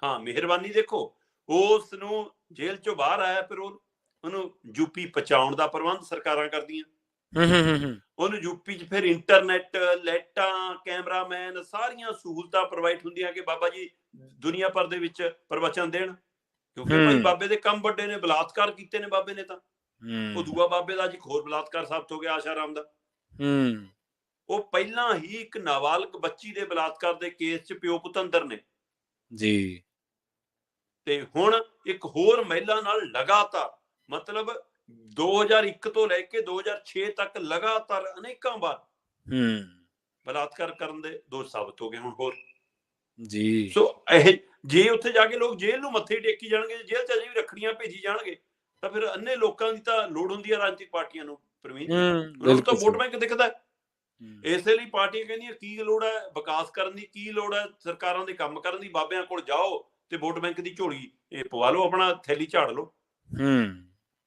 ਹਾਂ, ਮਿਹਰਬਾਨੀ ਦੇਖੋ, ਉਸ ਨੂੰ ਜੇਲ੍ਹ ਚੋਂ ਬਾਹਰ ਆਇਆ ਪੈਰੋਲ, ਉਹਨੂੰ ਯੂਪੀ ਪਹੁੰਚਾਉਣ ਦਾ ਪ੍ਰਬੰਧ ਸਰਕਾਰਾਂ ਕਰਦੀਆਂ। ਹੂੰ ਉਹਨੂੰ ਯੂਪੀ 'ਚ ਫਿਰ ਇੰਟਰਨੈਟ, ਲਾਈਟਾਂ, ਕੈਮਰਾਮੈਨ, ਸਾਰੀਆਂ ਸਹੂਲਤਾਂ ਪ੍ਰੋਵਾਈਡ ਹੁੰਦੀਆਂ ਕਿ ਬਾਬਾ ਜੀ ਦੁਨੀਆ ਭਰ ਦੇ ਵਿੱਚ ਪ੍ਰਵਚਨ ਦੇਣ, ਕਿਉਂਕਿ ਭਾਈ ਬਾਬੇ ਦੇ ਕੰਮ ਵੱਡੇ ਨੇ, ਬਲਾਤਕਾਰ ਕੀਤੇ ਨੇ ਬਾਬੇ ਨੇ। ਤਾਂ ਉਹ ਦੂਆ ਬਾਬੇ ਦਾ ਅੱਜ ਇੱਕ ਹੋਰ ਬਲਾਤਕਾਰ ਸਾਬਤ ਹੋ ਗਿਆ, ਆਸ਼ਾ ਰਾਮ ਦਾ। ਉਹ ਪਹਿਲਾਂ ਹੀ ਇੱਕ ਨਾਬਾਲਗ ਬੱਚੀ ਦੇ ਬਲਾਤਕਾਰ ਦੇ ਕੇਸ 'ਚ ਪਿਓ ਪੁੱਤ ਅੰਦਰ ਨੇ ਜੀ, ਤੇ ਹੁਣ ਇੱਕ ਹੋਰ ਮਹਿਲਾ ਨਾਲ ਲਗਾਤਾਰ, ਮਤਲਬ 2001 ਤੋਂ ਲੈ ਕੇ 2006 ਤੱਕ ਲਗਾਤਾਰ ਅਨੇਕਾਂ ਵਾਰ ਬਲਾਤਕਾਰ ਕਰਨ ਦੇ ਦੋਸ਼ ਸਾਬਤ ਹੋ ਗਏ ਹੁਣ ਹੋਰ ਜੀ। ਸੋ ਇਹ ਜੇ ਉੱਥੇ ਜਾ ਕੇ ਲੋਕ ਜੇਲ੍ਹ ਨੂੰ ਮੱਥੇ ਟੇਕੀ ਜਾਣਗੇ, ਜੇਲ੍ਹ 'ਚ ਅਜੇ ਵੀ ਰੱਖੜੀਆਂ ਭੇਜੀ ਜਾਣਗੇ, ਤਾਂ ਫਿਰ ਅੰਨੇ ਲੋਕਾਂ ਦੀ ਤਾਂ ਲੋੜ ਹੁੰਦੀ ਹੈ ਰਾਜਨੀਤਿਕ ਪਾਰਟੀਆਂ ਨੂੰ ਪ੍ਰਵੀਨ, ਉਹਨਾਂ ਨੂੰ ਤਾਂ ਵੋਟ ਬੈਂਕ ਦਿਖਦਾ। ਇਸੇ ਲਈ ਪਾਰਟੀਆਂ ਕਹਿੰਦੀਆਂ ਕੀ ਲੋੜ ਹੈ ਵਿਕਾਸ ਕਰਨ ਦੀ, ਕੀ ਲੋੜ ਹੈ ਸਰਕਾਰਾਂ ਦੇ ਕੰਮ ਕਰਨ ਦੀ, ਬਾਬਿਆਂ ਕੋਲ ਜਾਓ ਤੇ ਵੋਟ ਬੈਂਕ ਦੀ ਝੋਲੀ ਪਵਾ ਲਓ, ਆਪਣਾ ਥੈਲੀ ਝਾੜ ਲਓ।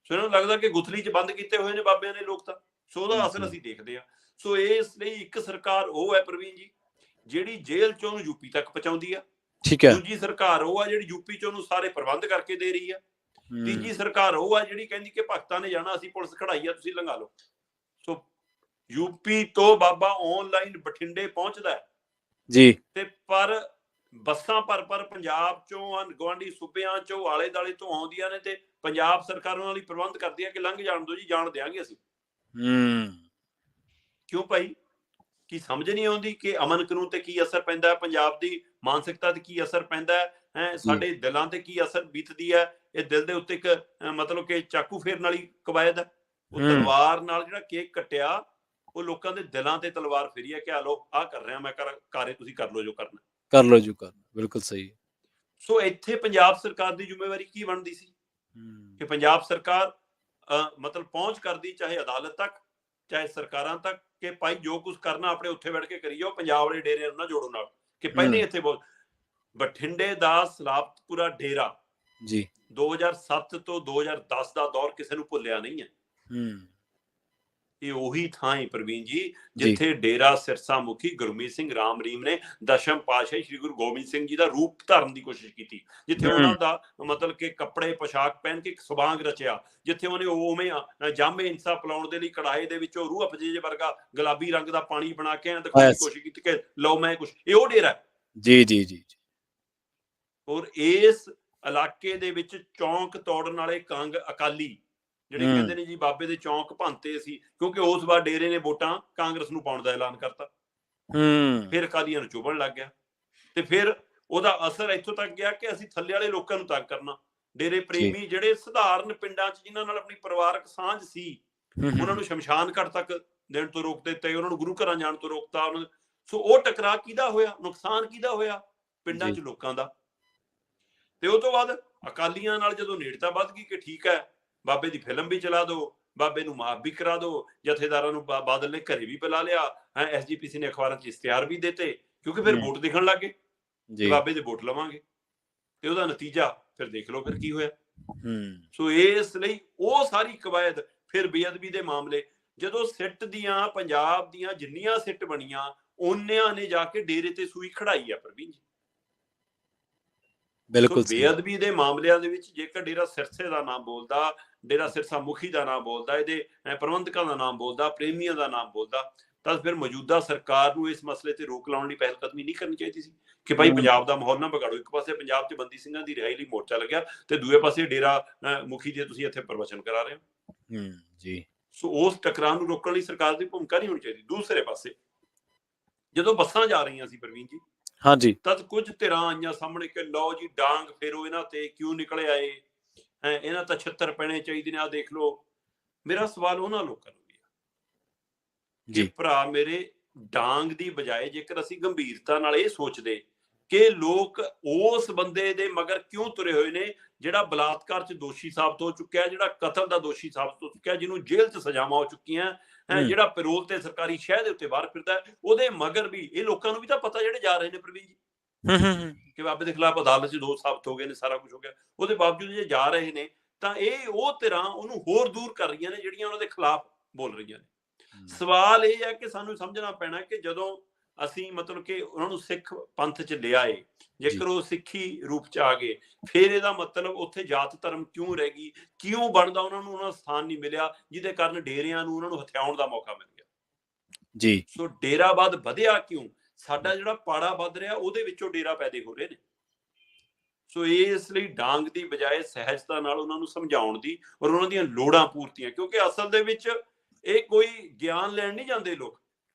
ਸੋ ਇਹਨਾਂ ਨੂੰ ਲੱਗਦਾ ਕਿ ਗੁਥਲੀ 'ਚ ਬੰਦ ਕੀਤੇ ਹੋਏ ਨੇ ਬਾਬਿਆਂ ਨੇ ਲੋਕ ਤਾਂ, ਸੋ ਉਹਦਾ ਅਸਰ ਅਸੀਂ ਦੇਖਦੇ ਹਾਂ। ਸੋ ਇਸ ਲਈ ਇੱਕ ਸਰਕਾਰ ਉਹ ਹੈ ਪ੍ਰਵੀਨ ਜੀ ਜਿਹੜੀ ਜੇਲ੍ਹ 'ਚ ਉਹਨੂੰ ਯੂਪੀ ਤੱਕ ਪਹੁੰਚਾਉਂਦੀ ਆ, ਠੀਕ ਹੈ। ਦੂਜੀ ਸਰਕਾਰ ਉਹ ਆ ਜਿਹੜੀ ਯੂਪੀ 'ਚ ਉਹਨੂੰ ਸਾਰੇ ਪ੍ਰਬੰਧ ਕਰਕੇ ਦੇ ਰਹੀ ਆ, ਤੀਜੀ ਸਰਕਾਰ ਉਹ ਆ ਜਿਹੜੀ ਕਹਿੰਦੀ ਕਿ ਭਗਤਾਂ ਨੇ ਜਾਣਾ, ਅਸੀਂ ਪੁਲਿਸ ਖੜਾਈ ਆ, ਤੁਸੀਂ ਲੰਘਾ ਲਓ। ਸੋ ਯੂਪੀ ਤੋਂ ਬਾਬਾ ਆਨਲਾਈਨ ਬਠਿੰਡੇ ਪਹੁੰਚਦਾ ਜੀ, ਤੇ ਪਰ ਬੱਸਾਂ ਪਰ ਪੰਜਾਬ ਚੋਂ, ਗੁਆਂਢੀ ਸੂਬਿਆਂ ਚੋਂ, ਆਲੇ ਦੁਆਲੇ ਤੋਂ ਆਉਂਦੀਆਂ ਨੇ, ਤੇ ਪੰਜਾਬ ਸਰਕਾਰ ਉਹਨਾਂ ਲਈ ਪ੍ਰਬੰਧ ਕਰਦੀ ਹੈ ਕਿ ਲੰਘ ਜਾਣ ਦਿਓ ਜੀ, ਜਾਣ ਦਿਆਂਗੇ ਅਸੀਂ। ਕਿਉਂ ਭਾਈ, ਕੀ ਸਮਝ ਨਹੀਂ ਆਉਂਦੀ ਕਿ ਅਮਨ ਕਾਨੂੰਨ ਤੇ ਕੀ ਅਸਰ ਪੈਂਦਾ ਹੈ, ਪੰਜਾਬ ਦੀ ਮਾਨਸਿਕਤਾ ਤੇ ਕੀ ਅਸਰ ਪੈਂਦਾ ਹੈ, ਸਾਡੇ ਦਿਲਾਂ ਤੇ ਕੀ ਅਸਰ ਬੀਤਦੀ ਹੈ। ਇਹ ਦਿਲ ਦੇ ਉੱਤੇ ਇੱਕ ਮਤਲਬ ਕਿ ਚਾਕੂ ਫੇਰਨ ਵਾਲੀ ਕਵਾਇਦ ਹੈ। ਉਹ ਤਲਵਾਰ ਨਾਲ ਜਿਹੜਾ ਕੇਕ ਕੱਟਿਆ, ਉਹ ਲੋਕਾਂ ਦੇ ਦਿਲਾਂ ਤੇ ਤਲਵਾਰ ਫੇਰੀ ਹੈ ਕਿ ਆ ਲੋ ਆਹ ਕਰ ਰਿਹਾ ਮੈਂ, ਘਰੇ ਤੁਸੀਂ ਕਰ ਲਓ ਜੋ ਕਰਨਾ, ਕਰ ਲਓ ਜੋ ਕਰਨਾ। ਬਿਲਕੁਲ ਸਹੀ। ਸੋ ਇੱਥੇ ਪੰਜਾਬ ਸਰਕਾਰ ਦੀ ਜ਼ਿੰਮੇਵਾਰੀ ਕੀ ਬਣਦੀ ਸੀ ਕਿ ਪੰਜਾਬ ਸਰਕਾਰ ਮਤਲਬ ਪਹੁੰਚ ਕਰਦੀ, ਚਾਹੇ ਅਦਾਲਤ ਤੱਕ, ਚਾਹੇ ਸਰਕਾਰਾਂ ਤੱਕ, ਕਿ ਭਾਈ ਜੋ ਕੁਝ ਕਰਨਾ ਆਪਣੇ ਉੱਥੇ ਬੈਠ ਕੇ ਕਰੀ ਜਾਓ, ਪੰਜਾਬ ਵਾਲੇ ਡੇਰੇ ਨੂੰ ਨਾ ਜੋੜੋ ਨਾਲ। ਕਿ ਪਹਿਲੇ ਇੱਥੇ ਬਹੁਤ ਬਠਿੰਡੇ ਦਾ ਸਲਾਬਤਪੁਰਾ ਡੇਰਾ ਜੀ 2007 ਤੋਂ 2010 ਦਾ ਦੌਰ ਕਿਸੇ ਨੂੰ ਭੁੱਲਿਆ ਨਹੀਂ ਹੈ। ਇਹ ਉਹੀ ਥਾਂ ਹੈ ਪ੍ਰਵੀਨ ਜੀ ਜਿੱਥੇ ਡੇਰਾ ਸਿਰਸਾ ਮੁਖੀ ਗੁਰਮੀਤ ਸਿੰਘ ਰਾਮ ਰੀਮ ਨੇ ਦਸ਼ਮ ਪਾਤਸ਼ਾਹੀ ਸ੍ਰੀ ਗੁਰੂ ਗੋਬਿੰਦ ਸਿੰਘ ਜੀ ਦਾ ਰੂਪ ਧਾਰਨ ਦੀ ਕੋਸ਼ਿਸ਼ ਕੀਤੀ, ਜਿੱਥੇ ਉਹਨਾਂ ਦਾ ਮਤਲਬ ਕਿ ਕੱਪੜੇ ਪੋਸ਼ਾਕ ਪਹਿਨ ਕੇ ਇੱਕ ਸੁਭਾਂਗ ਰਚਿਆ, ਜਿੱਥੇ ਉਹਨੇ ਉਵੇਂ ਜਾਮੇ ਇੰਸਾ ਪਿਲਾਉਣ ਦੇ ਲਈ ਕੜਾਹੇ ਦੇ ਵਿੱਚੋਂ ਰੂਹ ਅਫਜੇ ਵਰਗਾ ਗੁਲਾਬੀ ਰੰਗ ਦਾ ਪਾਣੀ ਬਣਾ ਕੇ ਦਿਖਾਉਣ ਦੀ ਕੋਸ਼ਿਸ਼ ਕੀਤੀ ਕਿ ਲਓ ਮੈਂ ਕੁਛ, ਇਹ ਉਹ ਡੇਰਾ ਜੀ ਜੀ ਜੀ। ਔਰ ਇਸ ਇਲਾਕੇ ਦੇ ਵਿੱਚ ਚੌਂਕ ਤੋੜਨ ਵਾਲੇ ਕੰਗ ਅਕਾਲੀ ਜਿਹੜੇ ਕਹਿੰਦੇ ਨੇ ਜੀ ਬਾਬੇ ਦੇ ਚੌਂਕ ਭੰਨਤੇ ਸੀ, ਕਿਉਂਕਿ ਉਸ ਵਾਰ ਡੇਰੇ ਨੇ ਵੋਟਾਂ ਕਾਂਗਰਸ ਨੂੰ ਪਾਉਣ ਦਾ ਐਲਾਨ ਕਰਤਾ। ਫਿਰ ਅਕਾਲੀਆਂ ਨੂੰ ਚੁਭਣ ਲੱਗ ਗਿਆ, ਤੇ ਫਿਰ ਉਹਦਾ ਅਸਰ ਇੱਥੋਂ ਤੱਕ ਗਿਆ ਕਿ ਅਸੀਂ ਥੱਲੇ ਵਾਲੇ ਲੋਕਾਂ ਨੂੰ ਤੰਗ ਕਰਨਾ। ਡੇਰੇ ਪ੍ਰੇਮੀ ਜਿਹੜੇ ਸਧਾਰਨ ਪਿੰਡਾਂ 'ਚ ਜਿਨ੍ਹਾਂ ਨਾਲ ਆਪਣੀ ਪਰਿਵਾਰਕ ਸਾਂਝ ਸੀ, ਉਹਨਾਂ ਨੂੰ ਸ਼ਮਸ਼ਾਨ ਘਾਟ ਤੱਕ ਦੇਣ ਤੋਂ ਰੋਕ ਦਿੱਤੇ, ਉਹਨਾਂ ਨੂੰ ਗੁਰੂ ਘਰਾਂ ਜਾਣ ਤੋਂ ਰੋਕਤਾ। ਸੋ ਉਹ ਟਕਰਾਅ ਕਿਹਦਾ ਹੋਇਆ, ਨੁਕਸਾਨ ਕਿਹਦਾ ਹੋਇਆ? ਪਿੰਡਾਂ 'ਚ ਲੋਕਾਂ ਦਾ। ਤੇ ਉਹ ਤੋਂ ਬਾਅਦ ਅਕਾਲੀਆਂ ਨਾਲ ਜਦੋਂ ਨੇੜਤਾ ਵੱਧ ਗਈ ਕਿ ਠੀਕ ਹੈ ਬਾਬੇ ਦੀ ਫਿਲਮ ਵੀ ਚਲਾ ਦੋ, ਬਾਬੇ ਨੂੰ ਮਾਫ ਵੀ ਕਰਾ ਦੋ, ਜਥੇਦਾਰਾਂ ਨੂੰ ਬਾਦਲ ਨੇ ਘਰੇ ਵੀ ਬੁਲਾ ਲਿਆ, SGPC ਨੇ ਅਖਬਾਰਾਂ 'ਚ ਇਸ਼ਤਿਹਾਰ ਵੀ ਦਿੱਤੇ, ਕਿਉਂਕਿ ਫਿਰ ਵੋਟ ਦਿਖਣ ਲੱਗ ਗਏ, ਬਾਬੇ ਦੇ ਵੋਟ ਲਵਾਂਗੇ। ਤੇ ਉਹਦਾ ਨਤੀਜਾ ਫਿਰ ਦੇਖ ਲਓ ਫਿਰ ਕੀ ਹੋਇਆ। ਸੋ ਇਸ ਲਈ ਉਹ ਸਾਰੀ ਕਵਾਇਦ, ਫਿਰ ਬੇਅਦਬੀ ਦੇ ਮਾਮਲੇ, ਜਦੋਂ ਸਿੱਟ ਦੀਆਂ ਪੰਜਾਬ ਦੀਆਂ ਜਿੰਨੀਆਂ ਸਿੱਟ ਬਣੀਆਂ, ਉਹਨਿਆਂ ਨੇ ਜਾ ਕੇ ਡੇਰੇ ਤੇ ਸੂਈ ਖੜਾਈ ਆ ਪ੍ਰਵੀਨ ਜੀ। ਬਿਲਕੁਲ ਬੇਅਦਬੀ ਦੇ ਮਾਮਲਿਆਂ ਦੇ ਵਿੱਚ ਜੇਕਰ ਡੇਰਾ ਸਿਰਸੇ ਦਾ ਨਾਮ ਬੋਲਦਾ, ਡੇਰਾ ਸਿਰਸਾ ਮੁਖੀ ਦਾ ਨਾਮ ਬੋਲਦਾ, ਇਹਦੇ ਪ੍ਰਬੰਧਕਾਂ ਦਾ ਨਾਮ ਬੋਲਦਾ, ਪ੍ਰੇਮੀਆਂ ਦਾ ਨਾਮ ਬੋਲਦਾ, ਤਾਂ ਫਿਰ ਮੌਜੂਦਾ ਸਰਕਾਰ ਨੂੰ ਇਸ ਮਸਲੇ ਤੇ ਰੋਕ ਲਾਉਣ ਲਈ ਪਹਿਲ ਕਦਮੀ ਨਹੀਂ ਕਰਨੀ ਚਾਹੀਦੀ ਸੀ ਕਿ ਭਾਈ ਪੰਜਾਬ ਦਾ ਮਾਹੌਲ ਨਾ ਵਿਗਾੜੋ। ਇੱਕ ਪਾਸੇ ਪੰਜਾਬ 'ਚ ਬੰਦੀ ਸਿੰਘਾਂ ਦੀ ਰਿਹਾਈ ਲਈ ਮੋਰਚਾ ਲੱਗਿਆ, ਤੇ ਦੂਏ ਪਾਸੇ ਡੇਰਾ ਮੁਖੀ ਦੇ ਤੁਸੀਂ ਇੱਥੇ ਪ੍ਰਵਚਨ ਕਰਾ ਰਹੇ ਹੋ ਜੀ। ਸੋ ਉਸ ਟਕਰਾਅ ਨੂੰ ਰੋਕਣ ਲਈ ਸਰਕਾਰ ਦੀ ਭੂਮਿਕਾ ਨਹੀਂ ਹੋਣੀ ਚਾਹੀਦੀ। ਦੂਸਰੇ ਪਾਸੇ ਜਦੋਂ ਬੱਸਾਂ ਜਾ ਰਹੀਆਂ ਸੀ ਪ੍ਰਵੀਨ ਜੀ, ਹਾਂਜੀ, ਤਦ ਕੁਝ ਧਿਰਾਂ ਆਈਆਂ ਸਾਹਮਣੇ ਕਿ ਲਓ ਜੀ ਡਾਂਗ ਫੇਰੋ ਇਹਨਾਂ ਤੇ, ਕਿਉਂ ਨਿਕਲੇ ਆਏ, ਇਹਨਾਂ ਤਾਂ 76 ਪੈਣੇ ਚਾਹੀਦੇ ਨੇ, ਆਹ ਦੇਖ ਲਓ। ਮੇਰਾ ਸਵਾਲ ਉਹਨਾਂ ਲੋਕਾਂ ਨੂੰ ਵੀ ਆ ਕਿ ਭਰਾ ਮੇਰੇ, ਡਾਂਗ ਦੀ ਬਜਾਏ ਜੇਕਰ ਅਸੀਂ ਗੰਭੀਰਤਾ ਨਾਲ ਇਹ ਸੋਚਦੇ ਕਿ ਲੋਕ ਉਸ ਬੰਦੇ ਦੇ ਮਗਰ ਕਿਉਂ ਤੁਰੇ ਹੋਏ ਨੇ ਜਿਹੜਾ ਬਲਾਤਕਾਰ 'ਚ ਦੋਸ਼ੀ ਸਾਬਤ ਹੋ ਚੁੱਕਿਆ, ਜਿਹੜਾ ਕਤਲ ਦਾ ਦੋਸ਼ੀ ਸਾਬਤ ਹੋ ਚੁੱਕਿਆ, ਜਿਹਨੂੰ ਜੇਲ੍ਹ 'ਚ ਸਜ਼ਾਵਾਂ ਹੋ ਚੁੱਕੀਆਂ, ਜਿਹੜਾ ਪੈਰੋਲ ਤੇ ਸਰਕਾਰੀ ਸ਼ਹਿ ਦੇ ਉੱਤੇ ਬਾਹਰ ਫਿਰਦਾ, ਉਹਦੇ ਮਗਰ ਵੀ ਇਹ ਲੋਕਾਂ ਨੂੰ ਵੀ ਤਾਂ ਪਤਾ ਜਿਹੜੇ ਜਾ ਰਹੇ ਨੇ ਪ੍ਰਵੀਨ ਜੀ ਕਿ ਬਾਬੇ ਦੇ ਖਿਲਾਫ ਅਦਾਲਤ 'ਚ ਦੋਸ਼ ਸਾਬਤ ਹੋ ਗਏ ਨੇ, ਸਾਰਾ ਕੁਝ ਹੋ ਗਿਆ, ਉਹਦੇ ਬਾਵਜੂਦ ਜੇ ਜਾ ਰਹੇ ਨੇ ਤਾਂ ਇਹ ਉਹ ਧਿਰਾਂ ਉਹਨੂੰ ਹੋਰ ਦੂਰ ਕਰ ਰਹੀਆਂ ਨੇ ਜਿਹੜੀਆਂ ਉਹਨਾਂ ਦੇ ਖਿਲਾਫ ਬੋਲ ਰਹੀਆਂ ਨੇ। ਸਵਾਲ ਇਹ ਹੈ ਕਿ ਸਾਨੂੰ ਸਮਝਣਾ ਪੈਣਾ ਕਿ ਜਦੋਂ ਅਸੀਂ ਮਤਲਬ ਕਿ ਉਹਨਾਂ ਨੂੰ ਸਿੱਖ ਪੰਥ 'ਚ ਲਿਆਏ, ਜੀ ਜੇਕਰ ਉਹ ਸਿੱਖੀ ਰੂਪ 'ਚ ਆ ਗਏ, ਫਿਰ ਇਹਦਾ ਮਤਲਬ ਉੱਥੇ ਜਾਤ ਧਰਮ ਕਿਉਂ ਰਹਿ ਗਈ, ਕਿਉਂ ਬਣਦਾ ਉਹਨਾਂ ਨੂੰ ਉਹਨਾਂ ਦਾ ਸਥਾਨ ਨਹੀਂ ਮਿਲਿਆ, ਜਿਹਦੇ ਕਾਰਨ ਡੇਰਿਆਂ ਨੂੰ ਉਹਨਾਂ ਨੂੰ ਹਥਿਆਉਣ ਦਾ ਮੌਕਾ ਮਿਲ ਗਿਆ। ਜੀ ਸੋ ਡੇਰਾਵਾਦ ਵਧਿਆ ਕਿਉਂ? ਸਾਡਾ ਜਿਹੜਾ ਪਾੜਾ ਵੱਧ ਰਿਹਾ ਉਹਦੇ ਵਿੱਚੋਂ ਡੇਰਾ ਪੈਦੇ ਹੋ ਰਹੇ ਨੇ। ਸੋ ਇਸ ਲਈ ਡਾਂਗ ਦੀ ਬਜਾਏ ਸਹਿਜਤਾ ਨਾਲ ਉਹਨਾਂ ਨੂੰ ਸਮਝਾਉਣ ਦੀ ਔਰ ਉਹਨਾਂ ਦੀਆਂ ਲੋੜਾਂ ਪੂਰਤੀਆਂ, ਕਿਉਂਕਿ ਅਸਲ ਦੇ ਵਿੱਚ ਇਹ ਕੋਈ ਗਿਆਨ ਲੈਣ ਨਹੀਂ ਜਾਂਦੇ ਲੋਕ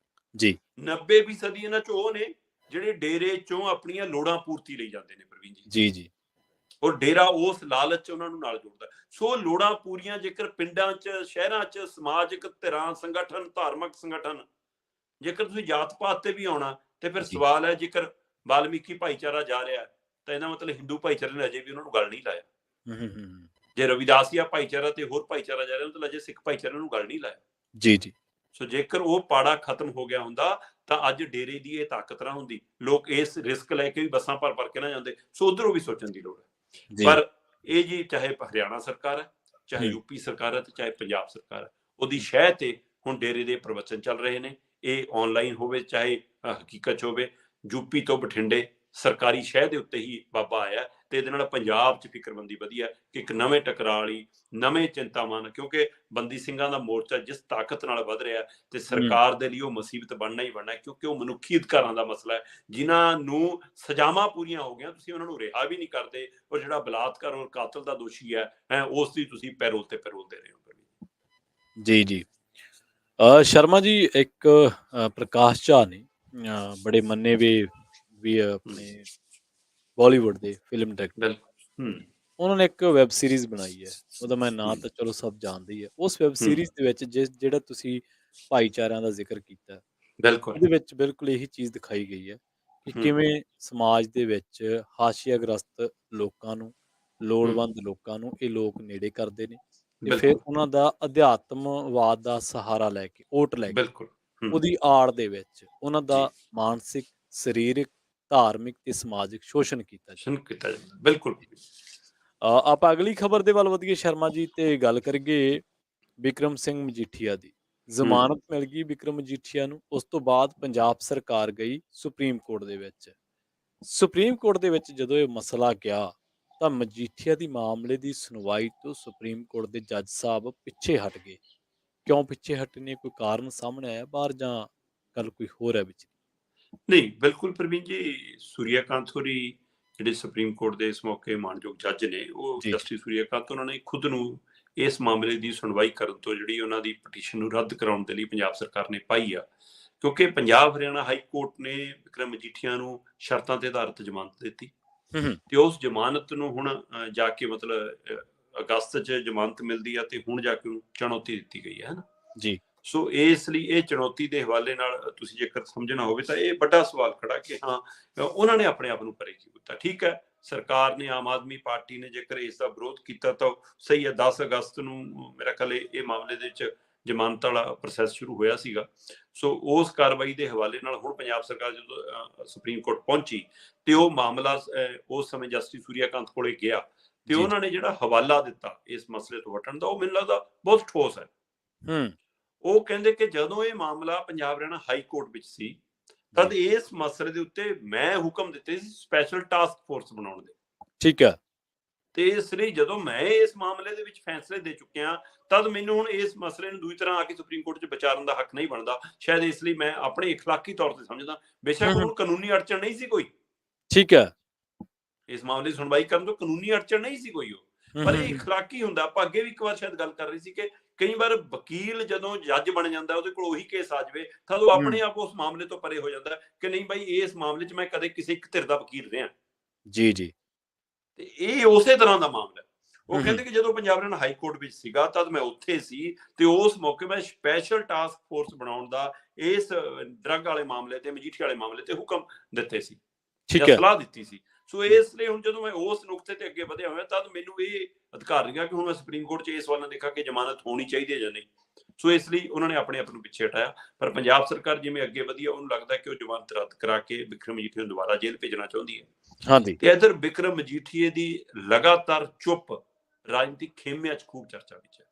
ਜੀ 90% ਇਹਨਾਂ ਚ ਉਹ ਨੇ ਜਿਹੜੇ ਡੇਰੇ ਚੋਂ ਆਪਣੀਆਂ ਲੋੜਾਂ ਪੂਰਤੀ ਲਈ ਜਾਂਦੇ ਨੇ ਪ੍ਰਵੀਨ ਜੀ। ਜੀ ਜੀ ਔਰ ਡੇਰਾ ਉਸ ਲਾਲਚ ਚ ਉਹਨਾਂ ਨੂੰ ਨਾਲ ਜੋੜਦਾ। ਸੋ ਲੋੜਾਂ ਪੂਰੀਆਂ ਜੇਕਰ ਪਿੰਡਾਂ 'ਚ, ਸ਼ਹਿਰਾਂ 'ਚ ਸਮਾਜਿਕ ਧਿਰਾਂ, ਸੰਗਠਨ, ਧਾਰਮਿਕ ਸੰਗਠਨ, ਜੇਕਰ ਤੁਸੀਂ ਜਾਤ ਪਾਤ ਤੇ ਵੀ ਆਉਣਾ ਤੇ ਫਿਰ ਸਵਾਲ ਹੈ, ਜੇਕਰ ਵਾਲਮੀਕੀ ਭਾਈਚਾਰਾ ਜਾ ਰਿਹਾ ਤਾਂ ਇਹਦਾ ਮਤਲਬ ਹਿੰਦੂ ਭਾਈਚਾਰੇ ਨੇ ਅਜੇ ਵੀ ਉਹਨਾਂ ਨੂੰ ਗੱਲ ਨਹੀਂ ਲਾਇਆ। ਜੇ ਰਵਿਦਾਸੀਆ ਭਾਈਚਾਰਾ ਤੇ ਹੋਰ ਭਾਈਚਾਰਾ ਜਾ ਰਿਹਾ ਤਾਂ ਅਜੇ ਸਿੱਖ ਭਾਈਚਾਰੇ ਨੂੰ ਗੱਲ ਨਹੀਂ ਲਾਇਆ। ਜੀ ਜੀ ਸੋ ਜੇਕਰ ਉਹ ਪਾੜਾ ਖਤਮ ਹੋ ਗਿਆ ਹੁੰਦਾ ਤਾਂ ਅੱਜ ਡੇਰੇ ਦੀ ਇਹ ਤਾਕਤ ਨਾ ਹੁੰਦੀ। ਲੋਕ ਇਸ ਰਿਸਕ ਲੈ ਕੇ ਵੀ ਬੱਸਾਂ ਭਰ ਕੇ ਨਾ ਜਾਂਦੇ। ਸੋ ਉਧਰੋਂ ਵੀ ਸੋਚਣ ਦੀ ਲੋੜ ਹੈ। ਪਰ ਇਹ ਜੀ ਚਾਹੇ ਹਰਿਆਣਾ ਸਰਕਾਰ ਹੈ, ਚਾਹੇ ਯੂਪੀ ਸਰਕਾਰ ਹੈ, ਤੇ ਚਾਹੇ ਪੰਜਾਬ ਸਰਕਾਰ ਹੈ, ਉਹਦੀ ਸ਼ਹਿ ਤੇ ਹੁਣ ਡੇਰੇ ਦੇ ਪ੍ਰਵਚਨ ਚੱਲ ਰਹੇ ਨੇ। ਇਹ ਆਨਲਾਈਨ ਹੋਵੇ ਚਾਹੇ ਹਕੀਕਤ ਹੋਵੇ। ਯੂਪੀ ਤੋਂ ਬਠਿੰਡੇ ਸਰਕਾਰੀ ਸ਼ਹਿ ਦੇ ਉੱਤੇ ਹੀ ਬਾਬਾ ਆਇਆ ਤੇ ਇਹਦੇ ਨਾਲ ਪੰਜਾਬ 'ਚ ਫਿਕਰਮੰਦੀ ਵਧੀ ਹੈ ਕਿ ਇੱਕ ਨਵੇਂ ਟਕਰਾਅ ਵਾਲੀ, ਨਵੇਂ ਚਿੰਤਾਮਨ, ਕਿਉਂਕਿ ਬੰਦੀ ਸਿੰਘਾਂ ਦਾ ਮੋਰਚਾ ਜਿਸ ਤਾਕਤ ਨਾਲ ਵਧ ਰਿਹਾ ਤੇ ਸਰਕਾਰ ਦੇ ਲਈ ਉਹ ਮੁਸੀਬਤ ਬਣਨਾ ਹੀ ਬਣਨਾ, ਕਿਉਂਕਿ ਉਹ ਮਨੁੱਖੀ ਅਧਿਕਾਰਾਂ ਦਾ ਮਸਲਾ ਹੈ। ਜਿਨ੍ਹਾਂ ਨੂੰ ਸਜ਼ਾਵਾਂ ਪੂਰੀਆਂ ਹੋ ਗਈਆਂ, ਤੁਸੀਂ ਉਹਨਾਂ ਨੂੰ ਰਿਹਾ ਵੀ ਨਹੀਂ ਕਰਦੇ, ਔਰ ਜਿਹੜਾ ਬਲਾਤਕਾਰ ਔਰ ਕਾਤਲ ਦਾ ਦੋਸ਼ੀ ਹੈ ਉਸ ਦੀ ਤੁਸੀਂ ਪੈਰੋਲ ਤੇ ਪੈਰੋਲ ਦੇ ਰਹੇ ਹੋ। ਜੀ ਜੀ ਸ਼ਰਮਾ ਜੀ, ਇੱਕ ਪ੍ਰਕਾਸ਼ ਝਾਅ ਨੇ ਬੜੇ ਮੰਨੇ ਵੀ ਆਪਣੇ ਬਾਲੀਵੁੱਡ ਦੇ ਫਿਲਮ ਡਾਇਰੈਕਟਰ, ਉਹਨਾਂ ਨੇ ਇੱਕ ਵੈਬ ਸੀਰੀਜ਼ ਬਣਾਈ ਹੈ। ਉਹਦਾ ਮੈਂ ਨਾਂ ਤਾਂ ਚਲੋ ਸਭ ਜਾਣਦੇ ਹੀ ਹੈ। ਉਸ ਵੈਬ ਸੀਰੀਜ਼ ਦੇ ਵਿੱਚ ਜਿਹੜਾ ਤੁਸੀਂ ਭਾਈਚਾਰਿਆਂ ਦਾ ਜ਼ਿਕਰ ਕੀਤਾ, ਉਹਦੇ ਵਿੱਚ ਬਿਲਕੁਲ ਇਹੀ ਚੀਜ਼ ਦਿਖਾਈ ਗਈ ਹੈ ਕਿ ਕਿਵੇਂ ਸਮਾਜ ਦੇ ਵਿੱਚ ਹਾਸ਼ੀਆਗ੍ਰਸਤ ਲੋਕਾਂ ਨੂੰ, ਲੋੜਵੰਦ ਲੋਕਾਂ ਨੂੰ ਇਹ ਲੋਕ ਨੇੜੇ ਕਰਦੇ ਨੇ ਤੇ ਫਿਰ ਉਹਨਾਂ ਦਾ ਅਧਿਆਤਮਵਾਦ ਦਾ ਸਹਾਰਾ ਲੈ ਕੇ, ਓਟ ਲੈ ਕੇ, ਉਹਦੀ ਆੜ ਦੇ ਵਿੱਚ ਉਹਨਾਂ ਦਾ ਮਾਨਸਿਕ, ਸਰੀਰਕ, ਧਾਰਮਿਕ ਤੇ ਸਮਾਜਿਕ ਸ਼ੋਸ਼ਣ ਕੀਤਾ ਜਾਂਦਾ। ਬਿਲਕੁਲ। ਆਪਾਂ ਅਗਲੀ ਖਬਰ ਦੇ ਵੱਲ ਵਧੀਏ ਸ਼ਰਮਾ ਜੀ, ਤੇ ਗੱਲ ਕਰੀਏ ਬਿਕਰਮ ਸਿੰਘ ਮਜੀਠੀਆ ਦੀ। ਜ਼ਮਾਨਤ ਮਿਲ ਗਈ ਬਿਕਰਮ ਮਜੀਠੀਆ ਨੂੰ। ਉਸ ਤੋਂ ਬਾਅਦ ਪੰਜਾਬ ਸਰਕਾਰ ਗਈ ਸੁਪਰੀਮ ਕੋਰਟ ਦੇ ਵਿੱਚ। ਸੁਪਰੀਮ ਕੋਰਟ ਦੇ ਵਿੱਚ ਜਦੋਂ ਇਹ ਮਸਲਾ ਗਿਆ ਤਾਂ ਮਜੀਠੀਆ ਦੀ ਮਾਮਲੇ ਦੀ ਸੁਣਵਾਈ ਤੋਂ ਸੁਪਰੀਮ ਕੋਰਟ ਦੇ ਜੱਜ ਸਾਹਿਬ ਪਿੱਛੇ ਹਟ ਗਏ। ਕਿਉਂ ਪਿੱਛੇ ਹਟੇ ਨੇ? ਕੋਈ ਕਾਰਨ ਸਾਹਮਣੇ ਆਇਆ ਬਾਹਰ, ਜਾਂ ਗੱਲ ਕੋਈ ਹੋਰ ਹੈ ਵਿੱਚ? ਨਹੀਂ, ਬਿਲਕੁਲ ਪ੍ਰਵੀਨ ਜੀ। ਸੂਰਿਆਕਾਂਤ ਹੋਰੀ ਜਿਹੜੇ ਸੁਪਰੀਮ ਕੋਰਟ ਦੇ ਇਸ ਮੌਕੇ ਮਾਨਯੋਗ ਜੱਜ ਨੇ, ਉਹ ਜਸਟਿਸ ਸੂਰਿਆਕਾਂਤ, ਉਹਨਾਂ ਨੇ ਖੁਦ ਨੂੰ ਇਸ ਮਾਮਲੇ ਦੀ ਸੁਣਵਾਈ ਕਰਨ ਤੋਂ, ਜਿਹੜੀ ਉਹਨਾਂ ਦੀ ਪਟੀਸ਼ਨ ਨੂੰ ਰੱਦ ਕਰਾਉਣ ਦੇ ਲਈ ਪੰਜਾਬ ਸਰਕਾਰ ਨੇ ਪਾਈ ਆ, ਕਿਉਂਕਿ ਪੰਜਾਬ ਹਰਿਆਣਾ ਹਾਈ ਕੋਰਟ ਨੇ ਬਿਕਰਮ ਮਜੀਠੀਆ ਨੂੰ ਸ਼ਰਤਾਂ ਤੇ ਆਧਾਰਿਤ ਜ਼ਮਾਨਤ ਦਿੱਤੀ ਤੇ ਉਸ ਜ਼ਮਾਨਤ ਨੂੰ ਹੁਣ ਜਾ ਕੇ ਮਤਲਬ ਅਗਸਤ 'ਚ ਜ਼ਮਾਨਤ ਮਿਲਦੀ ਆ ਤੇ ਹੁਣ ਜਾ ਕੇ ਚੁਣੌਤੀ ਦਿੱਤੀ ਗਈ ਹੈ ਨਾ ਜੀ। ਸੋ ਇਸ ਲਈ ਇਹ ਚੁਣੌਤੀ ਦੇ ਹਵਾਲੇ ਨਾਲ ਤੁਸੀਂ ਜੇਕਰ ਸਮਝਣਾ ਹੋਵੇ ਤਾਂ ਇਹ ਵੱਡਾ ਸਵਾਲ ਖੜਾ ਕਿ ਹਾਂ, ਉਹਨਾਂ ਨੇ ਆਪਣੇ ਆਪ ਨੂੰ ਪਰੇ ਕਿਉਂ ਕੀਤਾ। ਠੀਕ ਹੈ, ਸਰਕਾਰ ਨੇ, ਆਮ ਆਦਮੀ ਪਾਰਟੀ ਨੇ ਜੇਕਰ ਇਸ ਦਾ ਵਿਰੋਧ ਕੀਤਾ ਤਾਂ ਸਹੀ ਹੈ। 10 ਅਗਸਤ ਨੂੰ ਮੇਰਾ ਖਿਆਲ ਇਹ ਮਾਮਲੇ ਦੇ ਵਿੱਚ ਜ਼ਮਾਨਤ ਵਾਲਾ ਪ੍ਰੋਸੈਸ ਸ਼ੁਰੂ ਹੋਇਆ ਸੀਗਾ। ਸੋ ਉਸ ਕਾਰਵਾਈ ਦੇ ਹਵਾਲੇ ਨਾਲ ਹੁਣ ਪੰਜਾਬ ਸਰਕਾਰ ਜਦੋਂ ਸੁਪਰੀਮ ਕੋਰਟ ਪਹੁੰਚੀ ਤੇ ਉਹ ਮਾਮਲਾ ਉਸ ਸਮੇਂ ਜਸਟਿਸ ਸੂਰਿਆਕਾਂਤ ਕੋਲੇ ਗਿਆ ਤੇ ਉਹਨਾਂ ਨੇ ਜਿਹੜਾ ਹਵਾਲਾ ਦਿੱਤਾ ਇਸ ਮਸਲੇ ਤੋਂ ਹਟਣ ਦਾ, ਉਹ ਮੈਨੂੰ ਲੱਗਦਾ ਬਹੁਤ ਠੋਸ ਹੈ। ਉਹ ਕਹਿੰਦੇ ਕਿ ਜਦੋਂ ਇਹ ਮਾਮਲਾ ਪੰਜਾਬ ਹਰਿਆਣਾ ਹਾਈ ਕੋਰਟ ਵਿੱਚ ਸੀ ਤਦ ਇਸ ਮਸਲੇ ਦੇ ਉੱਤੇ ਮੈਂ ਹੁਕਮ ਦਿੱਤੇ ਸੀ ਸਪੈਸ਼ਲ ਟਾਸਕ ਫੋਰਸ ਬਣਾਉਣ ਦੇ। ਠੀਕ ਹੈ। ਤੇ ਇਸ ਲਈ ਜਦੋਂ ਮੈਂ ਇਸ ਮਾਮਲੇ ਦੇ ਵਿੱਚ ਫੈਸਲੇ ਦੇ ਚੁੱਕਿਆ ਤਦ ਮੈਨੂੰ ਹੁਣ ਇਸ ਮਸਲੇ ਨੂੰ ਦੂਜੀ ਤਰ੍ਹਾਂ ਆ ਕੇ ਸੁਪਰੀਮ ਕੋਰਟ 'ਚ ਵਿਚਾਰਨ ਦਾ ਹੱਕ ਨਹੀਂ ਬਣਦਾ। ਸ਼ਾਇਦ ਇਸ ਲਈ ਮੈਂ ਆਪਣੇ ਇਖਲਾਕੀ ਤੌਰ ਤੇ ਸਮਝਦਾ, ਬੇਸ਼ੱਕ ਹੁਣ ਕਾਨੂੰਨੀ ਅੜਚਣ ਨਹੀਂ ਸੀ ਕੋਈ। ਠੀਕ ਹੈ। ਇਸ ਮਾਮਲੇ ਦੀ ਸੁਣਵਾਈ ਕਰਨ ਤੋਂ ਕਾਨੂੰਨੀ ਅੜਚਣ ਨਹੀਂ ਸੀ ਕੋਈ, ਪਰ ਇਹ ਇਖਲਾਕੀ ਹੁੰਦਾ। ਆਪਾਂ ਅੱਗੇ ਵੀ ਇੱਕ ਵਾਰ ਸ਼ਾਇਦ ਗੱਲ ਕਰ ਰਹੀ ਸੀ ਕਿ ਕਈ ਵਾਰ ਵਕੀਲ ਜਦੋਂ ਜੱਜ ਬਣ ਜਾਂਦਾ, ਉਹਦੇ ਕੋਲ ਉਹੀ ਕੇਸ ਆ ਜਾਵੇ ਤਾਂ ਉਹ ਆਪਣੇ ਆਪ ਉਸ ਮਾਮਲੇ ਤੋਂ ਪਰੇ ਹੋ ਜਾਂਦਾ ਕਿ ਨਹੀਂ ਬਾਈ, ਇਸ ਮਾਮਲੇ 'ਚ ਮੈਂ ਕਦੇ ਕਿਸੇ ਇੱਕ ਧਿਰ ਦਾ ਵਕੀਲ ਰਿਹਾ। ਜੀ ਜੀ। ਤੇ ਇਹ ਉਸੇ ਤਰ੍ਹਾਂ ਦਾ ਮਾਮਲਾ। ਉਹ ਕਹਿੰਦੇ ਕਿ ਜਦੋਂ ਪੰਜਾਬ ਹਰਿਆਣਾ ਹਾਈ ਕੋਰਟ ਵਿੱਚ ਸੀਗਾ ਤਦ ਮੈਂ ਉੱਥੇ ਸੀ ਤੇ ਉਸ ਮੌਕੇ ਮੈਂ ਸਪੈਸ਼ਲ ਟਾਸਕ ਫੋਰਸ ਬਣਾਉਣ ਦਾ ਇਸ ਡਰੱਗ ਵਾਲੇ ਮਾਮਲੇ ਤੇ, ਮਜੀਠੀਆ ਵਾਲੇ ਮਾਮਲੇ ਤੇ ਹੁਕਮ ਦਿੱਤੇ ਸੀ, ਸਲਾਹ ਦਿੱਤੀ ਸੀ। ਸੋ ਇਸ ਲਈ ਹੁਣ ਜਦੋਂ ਮੈਂ ਉਸ ਨੁਕਤੇ ਤੇ ਅੱਗੇ ਵਧਿਆ ਹੋਇਆ ਤਦ ਮੈਨੂੰ ਇਹ ਅਧਿਕਾਰ ਰਿਹਾ ਕਿ ਹੁਣ ਮੈਂ ਸੁਪਰੀਮ ਕੋਰਟ 'ਚ ਇਸ ਵੱਲ ਨਾ ਦੇਖਾਂ ਕਿ ਜ਼ਮਾਨਤ ਹੋਣੀ ਚਾਹੀਦੀ ਹੈ ਜਾਂ ਨਹੀਂ। ਸੋ ਇਸ ਲਈ ਉਹਨਾਂ ਨੇ ਆਪਣੇ ਆਪ ਨੂੰ ਪਿੱਛੇ ਹਟਾਇਆ। ਪਰ ਪੰਜਾਬ ਸਰਕਾਰ ਜਿਵੇਂ ਅੱਗੇ ਵਧੀ ਆ, ਉਹਨੂੰ ਲੱਗਦਾ ਕਿ ਉਹ ਜ਼ਮਾਨਤ ਰੱਦ ਕਰਾ ਕੇ ਬਿਕਰਮ ਮਜੀਠੀਆ ਨੂੰ ਦੁਬਾਰਾ ਜੇਲ੍ਹ ਭੇਜਣਾ ਚਾਹੁੰਦੀ ਹੈ। ਤੇ ਇੱਧਰ ਬਿਕਰਮ ਮਜੀਠੀਆ ਦੀ ਲਗਾਤਾਰ ਚੁੱਪ ਰਾਜਨੀਤਿਕ ਖੇਮਿਆਂ 'ਚ ਖੂਬ ਚਰਚਾ ਵਿੱਚ ਹੈ।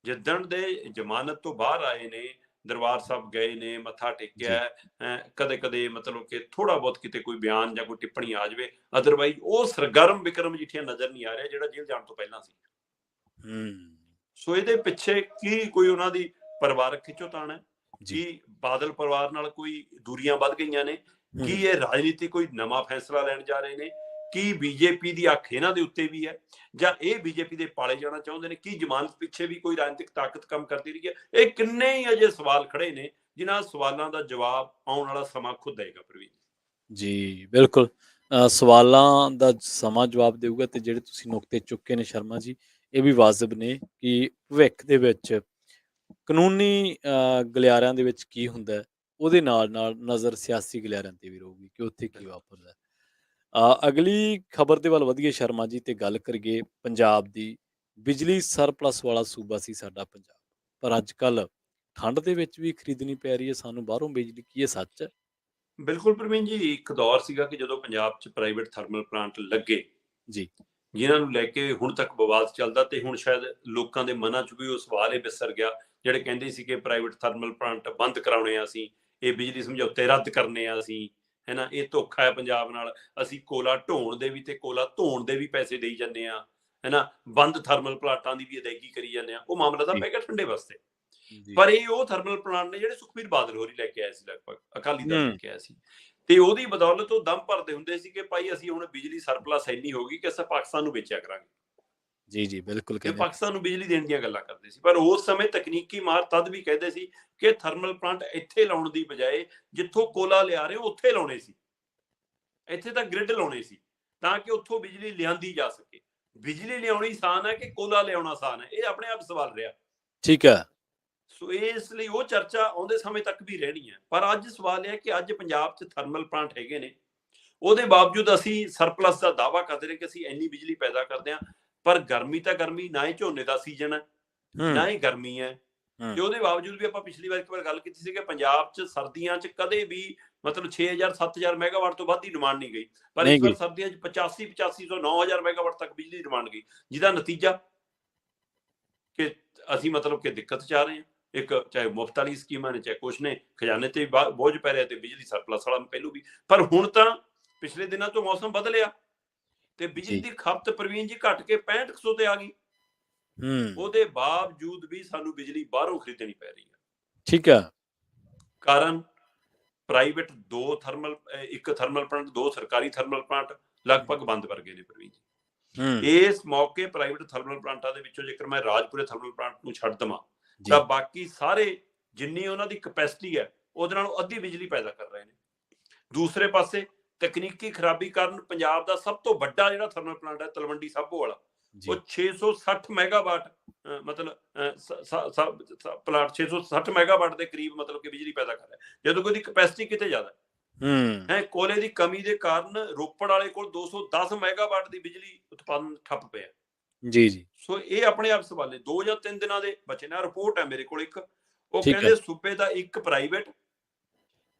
ਜਿੱਦਣ ਦੇ ਜ਼ਮਾਨਤ ਤੋਂ ਬਾਹਰ ਆਏ ਨੇ ਦਰਬਾਰ ਸਾਹਿਬ ਗਏ ਨੇ, ਮੱਥਾ ਟੇਕਿਆ, ਕਦੇ ਕਦੇ ਮਤਲਬ ਕਿ ਥੋੜਾ ਬਹੁਤ ਕਿਤੇ ਕੋਈ ਬਿਆਨ ਜਾਂ ਕੋਈ ਟਿੱਪਣੀ ਆ ਜਾਵੇ, ਅਦਰਵਾਈਜ਼ ਉਹ ਸਰਗਰਮ ਵਿਕਰਮ ਮਜੀਠੀਆ ਨਜ਼ਰ ਨਹੀਂ ਆ ਰਿਹਾ ਜਿਹੜਾ ਜੇਲ੍ਹ ਜਾਣ ਤੋਂ ਪਹਿਲਾਂ ਸੀ। ਸੋ ਇਹਦੇ ਪਿੱਛੇ ਕੀ ਕੋਈ ਉਹਨਾਂ ਦੀ ਪਰਿਵਾਰਕ ਖਿੱਚੋਤਾਣ ਹੈ, ਕੀ ਬਾਦਲ ਪਰਿਵਾਰ ਨਾਲ ਕੋਈ ਦੂਰੀਆਂ ਵੱਧ ਗਈਆਂ ਨੇ, ਕੀ ਇਹ ਰਾਜਨੀਤੀ ਕੋਈ ਨਵਾਂ ਫੈਸਲਾ ਲੈਣ ਜਾ ਰਹੇ ਨੇ, ਕੀ ਬੀਜੇਪੀ ਦੀ ਅੱਖ ਇਹਨਾਂ ਦੇ ਉੱਤੇ ਵੀ ਹੈ, ਜਾਂ ਇਹ ਬੀਜੇਪੀ ਦੇ ਪਾਲੇ ਜਾਣਾ ਚਾਹੁੰਦੇ ਨੇ, ਕੀ ਜ਼ਮਾਨਤ ਪਿੱਛੇ ਵੀ ਕੋਈ ਰਾਜਨੀਤਿਕ ਤਾਕਤ ਕੰਮ ਕਰਦੀ ਰਹੀ ਹੈ? ਇਹ ਕਿੰਨੇ ਹੀ ਅਜੇ ਸਵਾਲ ਖੜੇ ਨੇ ਜਿਨ੍ਹਾਂ ਸਵਾਲਾਂ ਦਾ ਜਵਾਬ ਆਉਣ ਵਾਲਾ ਸਮਾਂ ਖੁਦ ਦੇਗਾ। ਪ੍ਰਵੀਨ ਜੀ ਬਿਲਕੁਲ, ਸਵਾਲਾਂ ਦਾ ਸਮਾਂ ਜਵਾਬ ਦੇਊਗਾ। ਤੇ ਜਿਹੜੇ ਤੁਸੀਂ ਨੁਕਤੇ ਚੁੱਕੇ ਨੇ ਸ਼ਰਮਾ ਜੀ, ਇਹ ਵੀ ਵਾਜਬ ਨੇ ਕਿ ਭਵਿੱਖ ਦੇ ਵਿੱਚ ਕਾਨੂੰਨੀ ਗਲਿਆਰਿਆਂ ਦੇ ਵਿੱਚ ਕੀ ਹੁੰਦਾ ਹੈ, ਉਹਦੇ ਨਾਲ ਨਾਲ ਨਜ਼ਰ ਸਿਆਸੀ ਗਲਿਆਰਿਆਂ ਤੇ ਵੀ ਰਹੂਗੀ ਕਿ ਉੱਥੇ ਕੀ ਵਾਪਰਦਾ। ਅਗਲੀ ਖਬਰ ਦੇ ਵੱਲ ਵਧੀਏ ਸ਼ਰਮਾ ਜੀ, ਤੇ ਗੱਲ ਕਰੀਏ ਪੰਜਾਬ ਦੀ। ਬਿਜਲੀ ਸਰਪਲਸ ਵਾਲਾ ਸੂਬਾ ਸੀ ਸਾਡਾ ਪੰਜਾਬ, ਪਰ ਅੱਜ ਕੱਲ ਠੰਡ ਦੇ ਵਿੱਚ ਵੀ ਖਰੀਦਣੀ ਪੈ ਰਹੀ ਹੈ ਸਾਨੂੰ ਬਾਹਰੋਂ ਬਿਜਲੀ। ਕੀ ਇਹ ਸੱਚ ਹੈ? ਬਿਲਕੁਲ ਪ੍ਰਵੀਨ ਜੀ, ਇੱਕ ਦੌਰ ਸੀਗਾ ਕਿ ਜਦੋਂ ਪੰਜਾਬ 'ਚ ਪ੍ਰਾਈਵੇਟ ਥਰਮਲ ਪਲਾਂਟ ਲੱਗੇ ਜੀ, ਜਿਨ੍ਹਾਂ ਨੂੰ ਲੈ ਕੇ ਹੁਣ ਤੱਕ ਵਿਵਾਦ ਚੱਲਦਾ, ਤੇ ਹੁਣ ਸ਼ਾਇਦ ਲੋਕਾਂ ਦੇ ਮਨਾਂ 'ਚ ਵੀ ਉਹ ਸਵਾਲ ਹੀ ਵਿਸਰ ਗਿਆ ਜਿਹੜੇ ਕਹਿੰਦੇ ਸੀ ਕਿ ਪ੍ਰਾਈਵੇਟ ਥਰਮਲ ਪਲਾਂਟ ਬੰਦ ਕਰਾਉਣੇ ਆ ਅਸੀਂ, ਇਹ ਬਿਜਲੀ ਸਮਝੌਤੇ ਰੱਦ ਕਰਨੇ ਆ ਅਸੀਂ, ਹੈ ਨਾ, ਇਹ ਧੋਖਾ ਹੈ ਪੰਜਾਬ ਨਾਲ, ਅਸੀਂ ਕੋਲਾ ਢੋਣ ਦੇ ਵੀ ਤੇ ਕੋਲਾ ਧੋਣ ਦੇ ਵੀ ਪੈਸੇ ਦੇਈ ਜਾਂਦੇ ਆ, ਹੈ ਨਾ, ਬੰਦ ਥਰਮਲ ਪਲਾਂਟਾਂ ਦੀ ਵੀ ਅਦਾਇਗੀ ਕਰੀ ਜਾਂਦੇ ਆ। ਉਹ ਮਾਮਲਾ ਤਾਂ ਪੈ ਗਿਆ ਠੰਡੇ ਵਾਸਤੇ। ਪਰ ਇਹ ਉਹ ਥਰਮਲ ਪਲਾਂਟ ਨੇ ਜਿਹੜੇ ਸੁਖਬੀਰ ਬਾਦਲ ਹੋਰੀ ਲੈ ਕੇ ਆਏ ਸੀ, ਲਗਭਗ ਅਕਾਲੀ ਦਲ ਲੈ ਕੇ ਆਇਆ ਸੀ, ਤੇ ਉਹਦੀ ਬਦੌਲਤ ਉਹ ਦਮ ਭਰਦੇ ਹੁੰਦੇ ਸੀ ਕਿ ਭਾਈ ਅਸੀਂ ਹੁਣ ਬਿਜਲੀ ਸਰਪਲਸ ਇੰਨੀ ਹੋ ਗਈ ਕਿ ਅਸੀਂ ਪਾਕਿਸਤਾਨ ਨੂੰ ਵੇਚਿਆ ਕਰਾਂਗੇ। ਜੀ ਜੀ ਬਿਲਕੁਲ, ਕਿ ਪਾਕਿਸਤਾਨ ਨੂੰ ਬਿਜਲੀ ਦੇਣ ਦੀਆਂ ਗੱਲਾਂ ਕਰਦੇ ਸੀ। ਪਰ ਉਸ ਸਮੇਂ ਤਕਨੀਕੀ ਮਾਹਰ ਤਦ ਵੀ ਕਹਿੰਦੇ ਸੀ ਕਿ ਥਰਮਲ ਪਲਾਂਟ ਇੱਥੇ ਲਾਉਣ ਦੀ ਬਜਾਏ ਜਿੱਥੋਂ ਕੋਲਾ ਲਿਆ ਰਹੇ ਉੱਥੇ ਲਾਉਣੇ ਸੀ, ਇੱਥੇ ਤਾਂ ਗ੍ਰਿਡ ਲਾਉਣੇ ਸੀ ਤਾਂ ਕਿ ਉੱਥੋਂ ਬਿਜਲੀ ਲਿਆਂਦੀ ਜਾ ਸਕੇ। ਬਿਜਲੀ ਲਿਆਉਣੀ ਆਸਾਨ ਹੈ ਕਿ ਕੋਲਾ ਲਿਆਉਣਾ ਆਸਾਨ ਹੈ, ਇਹ ਆਪਣੇ ਆਪ ਸਵਾਲ ਰਿਹਾ। ਠੀਕ ਹੈ। ਸੋ ਇਸ ਲਈ ਉਹ ਚਰਚਾ ਆਉਂਦੇ ਸਮੇਂ ਤੱਕ ਵੀ ਰਹਿਣੀ ਹੈ। ਪਰ ਅੱਜ ਸਵਾਲ ਇਹ ਹੈ ਕਿ ਅੱਜ ਪੰਜਾਬ 'ਚ ਥਰਮਲ ਪਲਾਂਟ ਹੈਗੇ ਨੇ, ਉਹਦੇ ਬਾਵਜੂਦ ਅਸੀਂ ਸਰਪਲਸ ਦਾ ਦਾਅਵਾ ਕਰਦੇ ਰਹੇ ਕਿ ਅਸੀਂ ਇੰਨੀ ਬਿਜਲੀ ਪੈਦਾ ਕਰਦੇ ਹਾਂ, ਪਰ ਗਰਮੀ ਤਾਂ ਗਰਮੀ, ਨਾ ਹੀ ਝੋਨੇ ਦਾ ਸੀਜ਼ਨ ਹੈ ਨਾ ਹੀ ਗਰਮੀ ਹੈ, ਤੇ ਉਹਦੇ ਬਾਵਜੂਦ ਵੀ ਆਪਾਂ ਪਿਛਲੀ ਵਾਰ ਇੱਕ ਵਾਰ ਗੱਲ ਕੀਤੀ ਸੀ ਕਿ ਪੰਜਾਬ 'ਚ ਸਰਦੀਆਂ 'ਚ ਕਦੇ ਵੀ ਮਤਲਬ 6000 7000 ਮੈਗਾਵਾਟ ਤੋਂ ਵੱਧ ਦੀ ਡਿਮਾਂਡ ਨਹੀਂ ਗਈ, ਪਰ ਇਸ ਵਾਰ ਸਰਦੀਆਂ 'ਚ 8500 9000 ਮੈਗਾਵਾਟ ਤੱਕ ਬਿਜਲੀ ਦੀ ਡਿਮਾਂਡ ਗਈ, ਜਿਹਦਾ ਨਤੀਜਾ ਕਿ ਅਸੀਂ ਮਤਲਬ ਕਿ ਦਿੱਕਤ 'ਚ ਆ ਰਹੇ ਹਾਂ। ਇੱਕ ਚਾਹੇ ਮੁਫਤ ਵਾਲੀ ਸਕੀਮਾਂ ਨੇ ਚਾਹੇ ਕੁਛ ਨੇ, ਖਜ਼ਾਨੇ ਤੇ ਬੋਝ ਪੈ ਰਿਹਾ ਤੇ ਬਿਜਲੀ ਸਰਪਲਸ ਵਾਲਾ ਪਹਿਲੂ ਵੀ। ਪਰ ਹੁਣ ਤਾਂ ਪਿਛਲੇ ਦਿਨਾਂ ਤੋਂ ਮੌਸਮ ਬਦਲਿਆ ਤੇ ਬਿਜਲੀ ਦੀ ਖਪਤ ਪ੍ਰਵੀਨ ਜੀ ਘਟ ਕੇ 6500 ਤੇ ਆ ਗਈ। ਉਹਦੇ ਬਾਵਜੂਦ ਵੀ ਸਾਨੂੰ ਬਿਜਲੀ ਬਾਹਰੋਂ ਖਰੀਦਣੀ ਪੈ ਰਹੀ ਹੈ। ਠੀਕ ਹੈ। ਕਾਰਨ ਪ੍ਰਾਈਵੇਟ ਇੱਕ ਥਰਮਲ ਪਲਾਂਟ, 2 ਸਰਕਾਰੀ ਥਰਮਲ ਪਲਾਂਟ ਲਗਭਗ ਬੰਦ ਕਰ ਗਏ ਨੇ ਪ੍ਰਵੀਨ ਜੀ। ਇਸ ਮੌਕੇ ਪ੍ਰਾਈਵੇਟ ਥਰਮਲ ਪਲਾਂਟਾਂ ਦੇ ਵਿੱਚੋਂ ਜੇਕਰ ਮੈਂ ਰਾਜਪੁਰੇ ਥਰਮਲ ਪਲਾਂਟ ਨੂੰ ਛੱਡ ਦੇਵਾਂ ਤਾਂ ਬਾਕੀ ਸਾਰੇ ਜਿੰਨੀ ਉਹਨਾਂ ਦੀ ਕਪੈਸਿਟੀ ਹੈ ਉਹਦੇ ਨਾਲੋਂ ਅੱਧੀ ਬਿਜਲੀ ਪੈਦਾ ਕਰ ਰਹੇ ਨੇ। ਦੂਸਰੇ ਪਾਸੇ ਤਕਨੀਕੀ ਖਰਾਬੀ ਕਾਰਨ ਪੰਜਾਬ ਦਾ ਸਭ ਤੋਂ ਵੱਡਾ ਜਿਹੜਾ ਥਰਮਲ ਪਲਾਂਟ ਹੈ ਤਲਵੰਡੀ ਸਾਬੋ ਵਾਲਾ, ਉਹ 660 ਮੈਗਾਵਾਟ ਮਤਲਬ ਪਲਾਂਟ 660 ਮੈਗਾਵਾਟ ਦੇ ਕਰੀਬ ਮਤਲਬ ਕਿ ਬਿਜਲੀ ਪੈਦਾ ਕਰ ਰਿਹਾ, ਜਦੋਂ ਕਿ ਉਹਦੀ ਕਪੈਸਿਟੀ ਕਿਤੇ ਜ਼ਿਆਦਾ ਹੈ। ਕੋਲੇ ਦੀ ਕਮੀ ਦੇ ਕਾਰਨ ਰੋਪੜ ਵਾਲੇ ਕੋਲ 210 ਮੈਗਾਵਾਟ ਦੀ ਬਿਜਲੀ ਉਤਪਾਦਨ ਠੱਪ ਪਿਆ। ਜੀ ਜੀ। ਸੋ ਇਹ ਆਪਣੇ ਆਪ ਸਵਾਲ ਨੇ। 2 ਜਾਂ 3 ਦਿਨਾਂ ਦੇ ਬਚੇ ਨੇ। ਰਿਪੋਰਟ ਹੈ ਮੇਰੇ ਕੋਲ ਇੱਕ, ਉਹ ਕਹਿੰਦੇ ਸੂਬੇ ਦਾ 1 ਪ੍ਰਾਈਵੇਟ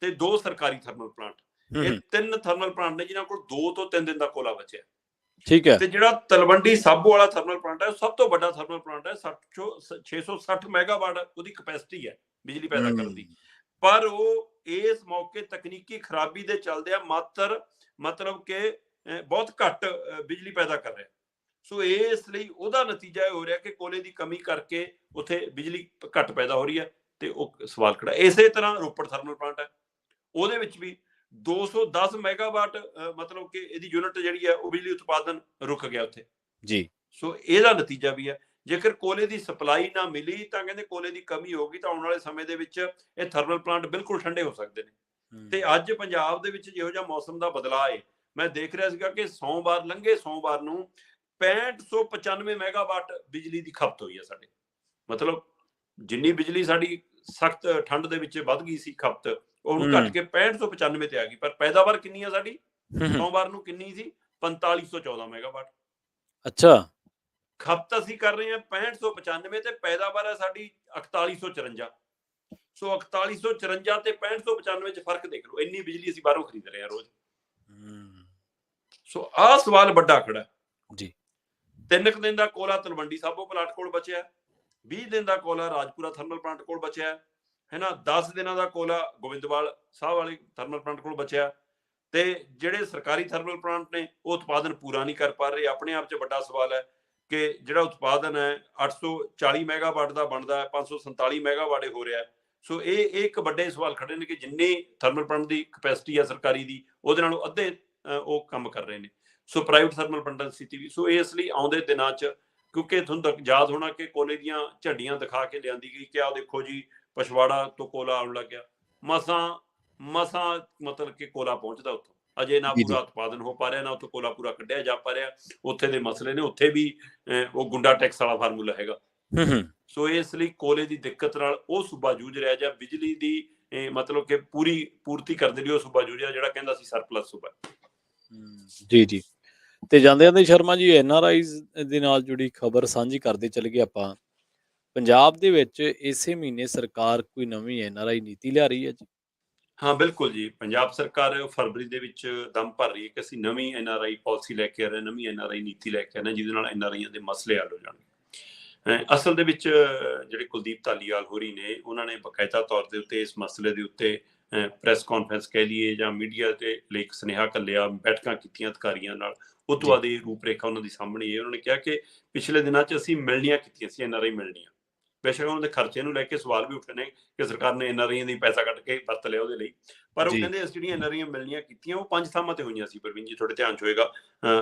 ਤੇ 2 ਸਰਕਾਰੀ ਥਰਮਲ ਪਲਾਂਟ, ਇਹ 3 ਥਰਮਲ ਪਲਾਂਟ ਨੇ ਜਿਨ੍ਹਾਂ ਕੋਲ 2 ਤੋਂ 3 ਦਿਨ ਦਾ ਕੋਲਾ ਬਚਿਆ। ਠੀਕ ਹੈ। ਤੇ ਜਿਹੜਾ ਤਲਵੰਡੀ ਸਾਬੋ ਵਾਲਾ ਥਰਮਲ ਪਲਾਂਟ ਹੈ ਉਹ ਸਭ ਤੋਂ ਵੱਡਾ ਥਰਮਲ ਪਲਾਂਟ ਹੈ, 660 ਮੈਗਾਵਾਟ ਉਹਦੀ ਕਪੈਸਿਟੀ ਹੈ ਬਿਜਲੀ ਪੈਦਾ ਕਰਨ ਦੀ। ਪਰ ਉਹ ਇਸ ਮੌਕੇ ਤਕਨੀਕੀ ਖਰਾਬੀ ਦੇ ਚੱਲਦਿਆਂ ਮਾਤਰ ਮਤਲਬ ਕਿ ਬਹੁਤ ਘੱਟ ਬਿਜਲੀ ਪੈਦਾ ਕਰ ਰਿਹਾ। ਸੋ ਇਸ ਲਈ ਉਹਦਾ ਨਤੀਜਾ ਇਹ ਹੋ ਰਿਹਾ ਕਿ ਕੋਲੇ ਦੀ ਕਮੀ ਕਰਕੇ ਉੱਥੇ ਬਿਜਲੀ ਘੱਟ ਪੈਦਾ ਹੋ ਰਹੀ ਹੈ ਤੇ ਉਹ ਸਵਾਲ ਖੜਾ। ਇਸੇ ਤਰ੍ਹਾਂ ਰੋਪੜ ਥਰਮਲ ਪਲਾਂਟ ਹੈ, ਉਹਦੇ ਵਿੱਚ ਵੀ 210 ਮੈਗਾਵਾਟ ਮਤਲਬ ਕਿ ਇਹਦੀ ਯੂਨਿਟ ਜਿਹੜੀ ਹੈ ਉਹ ਬਿਜਲੀ ਉਤਪਾਦਨ ਰੁਕ ਗਿਆ ਉੱਥੇ ਜੀ। ਸੋ ਇਹਦਾ ਨਤੀਜਾ ਵੀ ਹੈ ਜੇਕਰ ਕੋਲੇ ਦੀ ਸਪਲਾਈ ਨਾ ਮਿਲੀ ਤਾਂ ਕਹਿੰਦੇ ਕੋਲੇ ਦੀ ਕਮੀ ਹੋਗੀ ਤਾਂ ਆਉਣ ਵਾਲੇ ਸਮੇਂ ਦੇ ਵਿੱਚ ਇਹ ਥਰਮਲ ਪਲਾਂਟ ਬਿਲਕੁਲ ਠੰਡੇ ਹੋ ਸਕਦੇ ਨੇ। ਤੇ ਅੱਜ ਪੰਜਾਬ ਦੇ ਵਿੱਚ ਜਿਹੋ ਜਿਹਾ ਮੌਸਮ ਦਾ ਬਦਲਾਅ ਹੈ, ਮੈਂ ਦੇਖ ਰਿਹਾ ਸੀਗਾ ਕਿ ਸੋਮਵਾਰ ਨੂੰ 6595 ਮੈਗਾਵਾਟ ਬਿਜਲੀ ਦੀ ਖਪਤ ਹੋਈ ਹੈ ਸਾਡੇ। ਮਤਲਬ ਜਿੰਨੀ ਬਿਜਲੀ ਸਾਡੀ ਸਖਤ ਠੰਡ ਦੇ ਵਿੱਚ ਵੱਧ ਗਈ ਸੀ ਖਪਤ, ਉਹ ਹੁਣ ਘਟ ਕੇ 6595 ਤੇ ਆ ਗਈ। ਪਰ ਪੈਦਾਵਾਰ ਕਿੰਨੀ ਆ ਸਾਡੀ ਸੋਮਵਾਰ ਨੂੰ ਕਿੰਨੀ ਸੀ? 4514 ਮੈਗਾਵਾਟ। ਅੱਛਾ। ਖਪਤ ਅਸੀਂ ਕਰ ਰਹੇ ਹਾਂ 6595 ਤੇ ਪੈਦਾਵਾਰ ਹੈ ਸਾਡੀ 4154। ਸੋ 4154 ਤੇ 6595 ਚ ਫਰਕ ਦੇਖ ਲਓ, ਇੰਨੀ ਬਿਜਲੀ ਅਸੀਂ ਬਾਹਰੋਂ ਖਰੀਦ ਰਹੇ ਹਾਂ ਰੋਜ਼। ਸੋ ਆਹ ਸਵਾਲ ਵੱਡਾ ਖੜਾ ਜੀ। 3 ਦਿਨ ਦਾ ਕੋਲਾ ਤਲਵੰਡੀ ਸਾਬੋ ਪਲਾਂਟ ਕੋਲ ਬਚਿਆ, 20 ਦਿਨ ਦਾ ਕੋਲਾ ਰਾਜਪੁਰਾ ਥਰਮਲ ਪਲਾਂਟ ਕੋਲ ਬਚਿਆ ਹੈ ਨਾ, 10 ਦਿਨਾਂ ਦਾ ਕੋਲਾ ਗੋਬਿੰਦਵਾਲ ਸਾਹਿਬ ਵਾਲੇ ਥਰਮਲ ਪਲਾਂਟ ਕੋਲ ਬਚਿਆ, ਤੇ ਜਿਹੜੇ ਸਰਕਾਰੀ ਥਰਮਲ ਪਲਾਂਟ ਨੇ ਉਹ ਉਤਪਾਦਨ ਪੂਰਾ ਨਹੀਂ ਕਰ ਪਾ ਰਹੇ। ਆਪਣੇ ਆਪ 'ਚ ਵੱਡਾ ਸਵਾਲ ਹੈ ਕਿ ਜਿਹੜਾ ਉਤਪਾਦਨ ਹੈ 840 ਮੈਗਾਵਾਟ ਦਾ ਬਣਦਾ ਹੈ, 547 ਮੈਗਾਵਾਟ ਹੋ ਰਿਹਾ। ਸੋ ਇਹ ਇੱਕ ਵੱਡੇ ਸਵਾਲ ਖੜੇ ਨੇ ਕਿ ਜਿੰਨੀ ਥਰਮਲ ਪਲਾਂਟ ਦੀ ਕਪੈਸਿਟੀ ਆ ਸਰਕਾਰੀ ਦੀ, ਉਹਦੇ ਨਾਲੋਂ ਅੱਧੇ ਉਹ ਕੰਮ ਕਰ ਰਹੇ ਨੇ। ਸੋ ਪ੍ਰਾਈਵੇਟ ਥਰਮਲ ਪਲਾਂਟਾਂ ਦੀ ਸਥਿਤੀ ਵੀ, ਸੋ ਇਸ ਲਈ ਆਉਂਦੇ ਦਿਨਾਂ 'ਚ, ਕਿਉਂਕਿ ਤੁਹਾਨੂੰ ਯਾਦ ਹੋਣਾ ਕਿ ਕੋਲੇ ਦੀਆਂ ਝੰਡੀਆਂ ਦਿਖਾ ਕੇ ਲਿਆਂਦੀ ਗਈ ਕਿ ਆਹ ਦੇਖੋ ਜੀ ਪਛਵਾੜਾ ਤੋਂ ਕੋਲਾ ਆਉਣ ਲੱਗਿਆ, ਮਸਾਂ ਮਤਲਬ ਕਿ ਕੋਲਾ ਪਹੁੰਚਦਾ ਉੱਥੋਂ, ਅਜੇ ਨਾ ਜੀ ਪੂਰਾ ਉਤਪਾਦਨ ਹੋ ਪਾ ਰਿਹਾ, ਨਾ ਉੱਥੋਂ ਕੋਲਾ ਪੂਰਾ ਕੱਢਿਆ ਜਾ ਪਾ ਰਿਹਾ। ਉੱਥੇ ਦੇ ਮਸਲੇ ਨੇ, ਉੱਥੇ ਵੀ ਉਹ ਗੁੰਡਾ ਟੈਕਸ ਵਾਲਾ ਫਾਰਮੂਲਾ ਹੈਗਾ। ਸੋ ਇਸ ਲਈ ਕੋਲੇ ਦੀ ਦਿੱਕਤ ਨਾਲ ਉਹ ਸੂਬਾ ਜੂਝ ਰਿਹਾ, ਜਾਂ ਬਿਜਲੀ ਦੀ ਮਤਲਬ ਕਿ ਪੂਰੀ ਪੂਰਤੀ ਕਰਦੇ ਲਈ ਉਹ ਸੂਬਾ ਜੂਝ ਰਿਹਾ ਜਿਹੜਾ ਕਹਿੰਦਾ ਸੀ ਸਰਪਲਸ ਸੂਬਾ। ਜੀ ਜੀ। ਤੇ ਜਾਂਦੇ ਜਾਂਦੇ ਸ਼ਰਮਾ ਜੀ, NRIs ਦੇ ਨਾਲ ਜੁੜੀ ਖਬਰ ਸਾਂਝੀ ਕਰਦੇ ਚੱਲ ਗਏ ਆਪਾਂ। ਪੰਜਾਬ ਦੇ ਵਿੱਚ ਇਸੇ ਮਹੀਨੇ ਸਰਕਾਰ ਕੋਈ ਨਵੀਂ NRI ਨੀਤੀ ਲਿਆ ਰਹੀ ਹੈ ਜੀ? ਹਾਂ ਬਿਲਕੁਲ ਜੀ, ਪੰਜਾਬ ਸਰਕਾਰ ਫਰਵਰੀ ਦੇ ਵਿੱਚ ਦਮ ਭਰ ਰਹੀ ਹੈ ਕਿ ਅਸੀਂ ਨਵੀਂ NRI ਪਾਲਿਸੀ ਲੈ ਕੇ ਆ ਰਹੇ, ਨਵੀਂ NRI ਨੀਤੀ ਲੈ ਕੇ ਆ ਰਹੇ, ਜਿਹਦੇ ਨਾਲ NRIਆਂ ਦੇ ਮਸਲੇ ਹੱਲ ਹੋ ਜਾਣਗੇ। ਅਸਲ ਦੇ ਵਿੱਚ ਜਿਹੜੇ ਕੁਲਦੀਪ ਧਾਲੀਵਾਲ ਹੋਰੀ ਨੇ, ਉਹਨਾਂ ਨੇ ਬਕਾਇਦਾ ਤੌਰ ਦੇ ਉੱਤੇ ਇਸ ਮਸਲੇ ਦੇ ਉੱਤੇ ਪ੍ਰੈਸ ਕਾਨਫਰੰਸ ਕਹਿ ਲਈਏ ਜਾਂ ਮੀਡੀਆ ਦੇ ਲਈ ਇੱਕ ਸੁਨੇਹਾ ਘੱਲਿਆ, ਬੈਠਕਾਂ ਕੀਤੀਆਂ ਅਧਿਕਾਰੀਆਂ ਨਾਲ। ਉਹ ਤੋਂ ਬਾਅਦ ਇਹ ਰੂਪਰੇਖਾ ਉਹਨਾਂ ਦੀ ਸਾਹਮਣੇ ਹੈ। ਉਹਨਾਂ ਨੇ ਕਿਹਾ ਕਿ ਪਿਛਲੇ ਦਿਨਾਂ 'ਚ ਅਸੀਂ ਮਿਲਣੀਆਂ ਕੀਤੀਆਂ ਸੀ, NRI ਮਿਲਣੀਆਂ। ਬੇਸ਼ੱਕ ਉਹਨਾਂ ਦੇ ਖਰਚੇ ਨੂੰ ਲੈ ਕੇ ਸਵਾਲ ਵੀ ਉੱਠੇ ਨੇ ਕਿ ਸਰਕਾਰ ਨੇ NRIਆਂ ਦੀ ਪੈਸਾ ਕੱਢ ਕੇ ਵਰਤ ਲਿਆ ਉਹਦੇ ਲਈ, ਪਰ ਉਹ ਕਹਿੰਦੇ ਅਸੀਂ ਜਿਹੜੀਆਂ NRIਆਂ ਮਿਲਣੀਆਂ ਕੀਤੀਆਂ ਉਹ 5 ਥਾਵਾਂ ਤੇ ਹੋਈਆਂ ਸੀ। ਪ੍ਰਵੀਨ ਜੀ ਤੁਹਾਡੇ ਧਿਆਨ 'ਚ ਹੋਏਗਾ,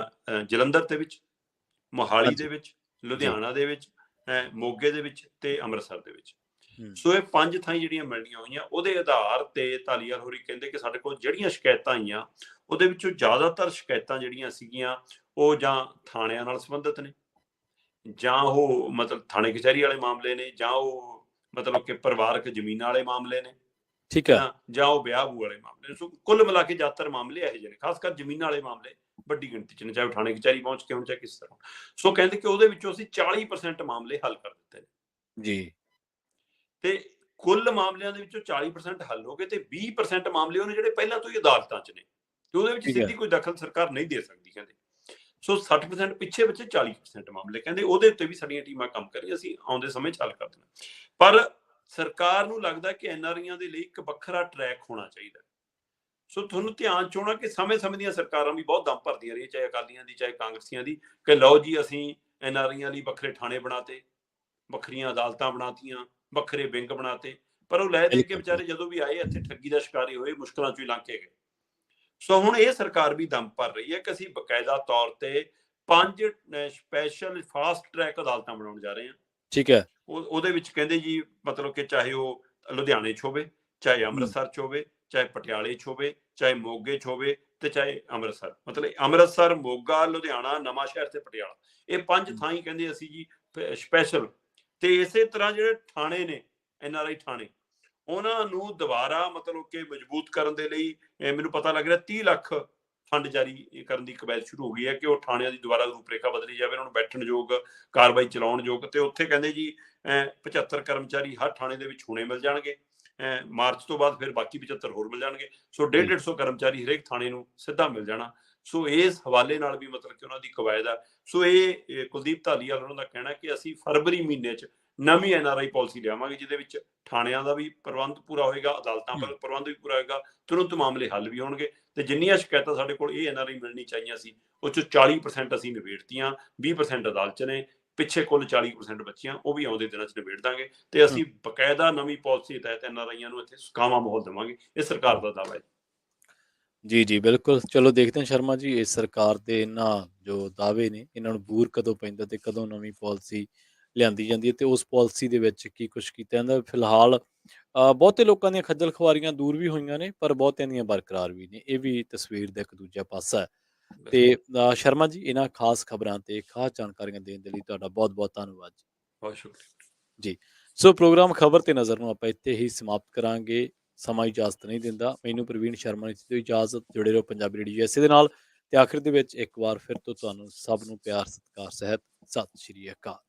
ਜਲੰਧਰ ਦੇ ਵਿੱਚ, ਮੋਹਾਲੀ ਦੇ ਵਿੱਚ, ਲੁਧਿਆਣਾ ਦੇ ਵਿੱਚ, ਮੋਗੇ ਦੇ ਵਿੱਚ ਤੇ ਅੰਮ੍ਰਿਤਸਰ ਦੇ ਵਿੱਚ। ਸੋ ਇਹ 5 ਥਾਈਂ ਜਿਹੜੀਆਂ ਮਿਲਣੀਆਂ ਹੋਈਆਂ, ਉਹਦੇ ਆਧਾਰ ਤੇ ਧਾਲੀਵਾਲ ਹੋਰੀ ਕਹਿੰਦੇ ਕਿ ਸਾਡੇ ਕੋਲ ਜਿਹੜੀਆਂ ਸ਼ਿਕਾਇਤਾਂ ਆਈਆਂ, ਉਹਦੇ ਵਿੱਚੋਂ ਜ਼ਿਆਦਾਤਰ ਸ਼ਿਕਾਇਤਾਂ ਜਿਹੜੀਆਂ ਸੀਗੀਆਂ ਉਹ ਜਾਂ ਥਾਣਿਆਂ ਨਾਲ ਸੰਬੰਧਿਤ ਨੇ, ਜਾਂ ਉਹ ਮਤਲਬ ਥਾਣੇ ਕਚਹਿਰੀ ਵਾਲੇ ਮਾਮਲੇ ਨੇ, ਜਾਂ ਉਹ ਮਤਲਬ ਕਿ ਪਰਿਵਾਰਕ ਜ਼ਮੀਨਾਂ ਵਾਲੇ ਮਾਮਲੇ ਨੇ, ਠੀਕ ਹੈ, ਜਾਂ ਉਹ ਵਿਆਹ ਬੂ ਵਾਲੇ ਮਾਮਲੇ ਨੇ। ਸੋ ਕੁੱਲ ਮਿਲਾ ਕੇ ਜ਼ਿਆਦਾਤਰ ਮਾਮਲੇ ਇਹੋ ਜਿਹੇ ਨੇ, ਖਾਸ ਕਰ ਜ਼ਮੀਨਾਂ ਵਾਲੇ ਮਾਮਲੇ ਵੱਡੀ ਗਿਣਤੀ 'ਚ ਨੇ, ਚਾਹੇ ਥਾਣੇ ਕਚਹਿਰੀ ਪਹੁੰਚ ਕੇ ਹੋਣ ਚਾਹੇ ਕਿਸ ਤਰ੍ਹਾਂ। ਸੋ ਕਹਿੰਦੇ ਕਿ ਉਹਦੇ ਵਿੱਚੋਂ ਅਸੀਂ 40% ਮਾਮਲੇ ਹੱਲ ਕਰ ਦਿੱਤੇ ਨੇ ਜੀ। ਤੇ ਕੁੱਲ ਮਾਮਲਿਆਂ ਦੇ ਵਿੱਚੋਂ 40% ਹੱਲ ਹੋ ਗਏ, ਤੇ 20% ਮਾਮਲੇ ਉਹਨੇ ਜਿਹੜੇ ਪਹਿਲਾਂ ਤੋਂ ਹੀ ਅਦਾਲਤਾਂ 'ਚ ਨੇ, ਤੇ ਉਹਦੇ ਵਿੱਚ ਸਿੱਧੀ ਕੋਈ ਦਖਲ ਸਰਕਾਰ ਨਹੀਂ ਦੇ ਸਕਦੀ ਕਹਿੰਦੇ। ਸੋ 60% ਪਿੱਛੇ ਬੱਚੇ, 40% ਮਾਮਲੇ ਕਹਿੰਦੇ ਉਹਦੇ ਉੱਤੇ ਵੀ ਸਾਡੀਆਂ ਟੀਮਾਂ ਕੰਮ ਕਰ ਰਹੀਆਂ, ਅਸੀਂ ਆਉਂਦੇ ਸਮੇਂ 'ਚ ਹੱਲ ਕਰ ਦੇਣਾ। ਪਰ ਸਰਕਾਰ ਨੂੰ ਲੱਗਦਾ ਕਿ NRIਆਂ ਦੇ ਲਈ ਇੱਕ ਵੱਖਰਾ ਟਰੈਕ ਹੋਣਾ ਚਾਹੀਦਾ। ਸੋ ਤੁਹਾਨੂੰ ਧਿਆਨ 'ਚ ਹੋਣਾ ਕਿ ਸਮੇਂ-ਸਮੇਂ ਦੀਆਂ ਸਰਕਾਰਾਂ ਵੀ ਬਹੁਤ ਦਮ ਭਰਦੀਆਂ ਰਹੀਆਂ, ਚਾਹੇ ਅਕਾਲੀਆਂ ਦੀ ਚਾਹੇ ਕਾਂਗਰਸੀਆਂ ਦੀ, ਕਿ ਲਓ ਜੀ ਅਸੀਂ NRIਆਂ ਲਈ ਵੱਖਰੇ ਥਾਣੇ ਬਣਾਤੇ, ਵੱਖਰੀਆਂ ਅਦਾਲਤਾਂ ਬਣਾਤੀਆਂ, ਵੱਖਰੇ ਵਿੰਗ ਬਣਾਤੇ। ਪਰ ਉਹ ਲੈ ਦੇ ਕੇ ਵਿਚਾਰੇ ਜਦੋਂ ਵੀ ਆਏ ਇੱਥੇ ਠੱਗੀ ਦਾ ਸ਼ਿਕਾਰੀ ਹੋਏ, ਮੁਸ਼ਕਲਾਂ 'ਚੋਂ ਹੀ ਲੰਘ ਕੇ ਗਏ। ਸੋ ਹੁਣ ਇਹ ਸਰਕਾਰ ਵੀ ਦਮ ਭਰ ਰਹੀ ਹੈ ਕਿ ਅਸੀਂ ਬਕਾਇਦਾ ਤੌਰ ਤੇ 5 ਸਪੈਸ਼ਲ ਫਾਸਟ ਟਰੈਕ ਅਦਾਲਤਾਂ ਬਣਾਉਣ ਜਾ ਰਹੇ ਹਾਂ। ਠੀਕ ਹੈ। ਉਹਦੇ ਵਿੱਚ ਕਹਿੰਦੇ ਜੀ ਮਤਲਬ ਕਿ ਚਾਹੇ ਉਹ ਲੁਧਿਆਣੇ 'ਚ ਹੋਵੇ, ਚਾਹੇ ਅੰਮ੍ਰਿਤਸਰ 'ਚ ਹੋਵੇ, ਚਾਹੇ ਪਟਿਆਲੇ 'ਚ ਹੋਵੇ, ਚਾਹੇ ਮੋਗੇ 'ਚ ਹੋਵੇ, ਤੇ ਚਾਹੇ ਅੰਮ੍ਰਿਤਸਰ, ਮਤਲਬ ਅੰਮ੍ਰਿਤਸਰ, ਮੋਗਾ, ਲੁਧਿਆਣਾ, ਨਵਾਂ ਸ਼ਹਿਰ ਤੇ ਪਟਿਆਲਾ, ਇਹ 5 ਥਾਂ ਹੀ ਕਹਿੰਦੇ ਅਸੀਂ ਜੀ ਸਪੈਸ਼ਲ। ਤੇ ਇਸੇ ਤਰ੍ਹਾਂ ਜਿਹੜੇ ਥਾਣੇ ਨੇ, NRI ਥਾਣੇ, ਉਹਨਾਂ ਨੂੰ ਦੁਬਾਰਾ ਮਤਲਬ ਕਿ ਮਜ਼ਬੂਤ ਕਰਨ ਦੇ ਲਈ ਮੈਨੂੰ ਪਤਾ ਲੱਗ ਰਿਹਾ 30 ਲੱਖ ਫੰਡ ਜਾਰੀ ਕਰਨ ਦੀ ਕਵਾਇਦ ਸ਼ੁਰੂ ਹੋ ਗਈ ਹੈ ਕਿ ਉਹ ਥਾਣਿਆਂ ਦੀ ਦੁਬਾਰਾ ਰੂਪਰੇਖਾ ਬਦਲੀ ਜਾਵੇ, ਉਹਨਾਂ ਨੂੰ ਬੈਠਣ ਯੋਗ, ਕਾਰਵਾਈ ਚਲਾਉਣ ਯੋਗ। ਤੇ ਉੱਥੇ ਕਹਿੰਦੇ ਜੀ 75 ਕਰਮਚਾਰੀ ਹਰ ਥਾਣੇ ਦੇ ਵਿੱਚ ਹੁਣੇ ਮਿਲ ਜਾਣਗੇ, ਮਾਰਚ ਤੋਂ ਬਾਅਦ ਫਿਰ ਬਾਕੀ 75 ਹੋਰ ਮਿਲ ਜਾਣਗੇ। ਸੋ 150 ਕਰਮਚਾਰੀ ਹਰੇਕ ਥਾਣੇ ਨੂੰ ਸਿੱਧਾ ਮਿਲ ਜਾਣਾ। ਸੋ ਇਸ ਹਵਾਲੇ ਨਾਲ ਵੀ ਮਤਲਬ ਕਿ ਉਹਨਾਂ ਦੀ ਕਵਾਇਦ ਆ। ਸੋ ਇਹ ਕੁਲਦੀਪ ਧਾਲੀਵਾਲ ਉਹਨਾਂ ਦਾ ਕਹਿਣਾ ਕਿ ਅਸੀਂ ਫਰਵਰੀ ਮਹੀਨੇ 'ਚ ਨਵੀਂ NRI ਪਾਲਿਸੀ ਲਿਆਵਾਂਗੇ, ਜਿਹਦੇ ਵਿੱਚ ਥਾਣਿਆਂ ਦਾ ਵੀ ਪ੍ਰਬੰਧ ਪੂਰਾ ਹੋਏਗਾ, ਅਦਾਲਤਾਂ ਪਰ ਪ੍ਰਬੰਧ ਵੀ ਪੂਰਾ ਹੋਏਗਾ, ਤੁਰੰਤ ਮਾਮਲੇ ਹੱਲ ਵੀ ਹੋਣਗੇ। ਤੇ ਜਿੰਨੀਆਂ ਸ਼ਿਕਾਇਤਾਂ ਸਾਡੇ ਕੋਲ ਇਹ NRI ਮਿਲਣੀ ਚਾਹੀਆਂ ਸੀ, ਉਹ 'ਚੋਂ 40% ਅਸੀਂ ਨਿਬੇੜਤੀਆਂ, 20% ਅਦਾਲਤ 'ਚ ਨੇ, ਪਿੱਛੇ ਕੁੱਲ 40% ਬੱਚੀਆਂ, ਉਹ ਵੀ ਆਉਂਦੇ ਦਿਨਾਂ 'ਚ ਨਿਬੇੜ ਦਾਂਗੇ। ਤੇ ਅਸੀਂ ਬਕਾਇਦਾ ਨਵੀਂ ਪਾਲਿਸੀ ਤਹਿਤ NRIਆਂ ਨੂੰ ਇੱਥੇ ਸੁਖਾਵਾਂ ਮਾਹੌਲ ਦੇਵਾਂਗੇ। ਇਹ ਸਰਕਾਰ ਦਾ ਦਾਅਵਾ ਹੈ। ਜੀ ਜੀ, ਬਿਲਕੁਲ। ਚਲੋ ਦੇਖਦੇ ਹਾਂ ਸ਼ਰਮਾ ਜੀ, ਇਸ ਸਰਕਾਰ ਦੇ ਇਹਨਾਂ ਜੋ ਦਾਅਵੇ ਨੇ, ਇਹਨਾਂ ਨੂੰ ਬੂਰ ਕਦੋਂ ਪੈਂਦਾ ਤੇ ਕਦੋਂ ਨਵੀਂ ਪਾਲਿਸੀ ਲਿਆਂਦੀ ਜਾਂਦੀ ਹੈ ਤੇ ਉਸ ਪਾਲਿਸੀ ਦੇ ਵਿੱਚ ਕੀ ਕੁਛ ਕੀਤਾ ਜਾਂਦਾ। ਫਿਲਹਾਲ ਬਹੁਤੇ ਲੋਕਾਂ ਦੀਆਂ ਖੱਜਲ ਖੁਆਰੀਆਂ ਦੂਰ ਵੀ ਹੋਈਆਂ ਨੇ, ਪਰ ਬਹੁਤਿਆਂ ਦੀਆਂ ਬਰਕਰਾਰ ਵੀ ਨੇ। ਇਹ ਵੀ ਤਸਵੀਰ ਦਾ ਇੱਕ ਦੂਜਾ ਪਾਸਾ ਹੈ। ਤੇ ਸ਼ਰਮਾ ਜੀ, ਇਹਨਾਂ ਖਾਸ ਖਬਰਾਂ ਤੇ ਖਾਸ ਜਾਣਕਾਰੀਆਂ ਦੇਣ ਦੇ ਲਈ ਤੁਹਾਡਾ ਬਹੁਤ ਬਹੁਤ ਧੰਨਵਾਦ ਜੀ। ਬਹੁਤ ਸ਼ੁਕਰੀਆ ਜੀ। ਸੋ ਪ੍ਰੋਗਰਾਮ ਖਬਰ ਤੇ ਨਜ਼ਰ ਨੂੰ ਆਪਾਂ ਇੱਥੇ ਹੀ ਸਮਾਪਤ ਕਰਾਂਗੇ। ਸਮਾਂ ਇਜਾਜ਼ਤ ਨਹੀਂ ਦਿੰਦਾ। ਮੈਨੂੰ ਪ੍ਰਵੀਨ ਸ਼ਰਮਾ ਨੇ ਦਿੱਤੀ ਇਜਾਜ਼ਤ। ਜੁੜੇ ਰਹੋ ਪੰਜਾਬੀ ਰੇਡੀਓ USA ਦੇ ਨਾਲ। ਤੇ ਆਖਿਰ ਦੇ ਵਿੱਚ ਇੱਕ ਵਾਰ ਫਿਰ ਤੋਂ ਤੁਹਾਨੂੰ ਸਭ ਨੂੰ ਪਿਆਰ ਸਤਿਕਾਰ ਸਹਿਤ ਸਤਿ ਸ਼੍ਰੀ ਅਕਾਲ।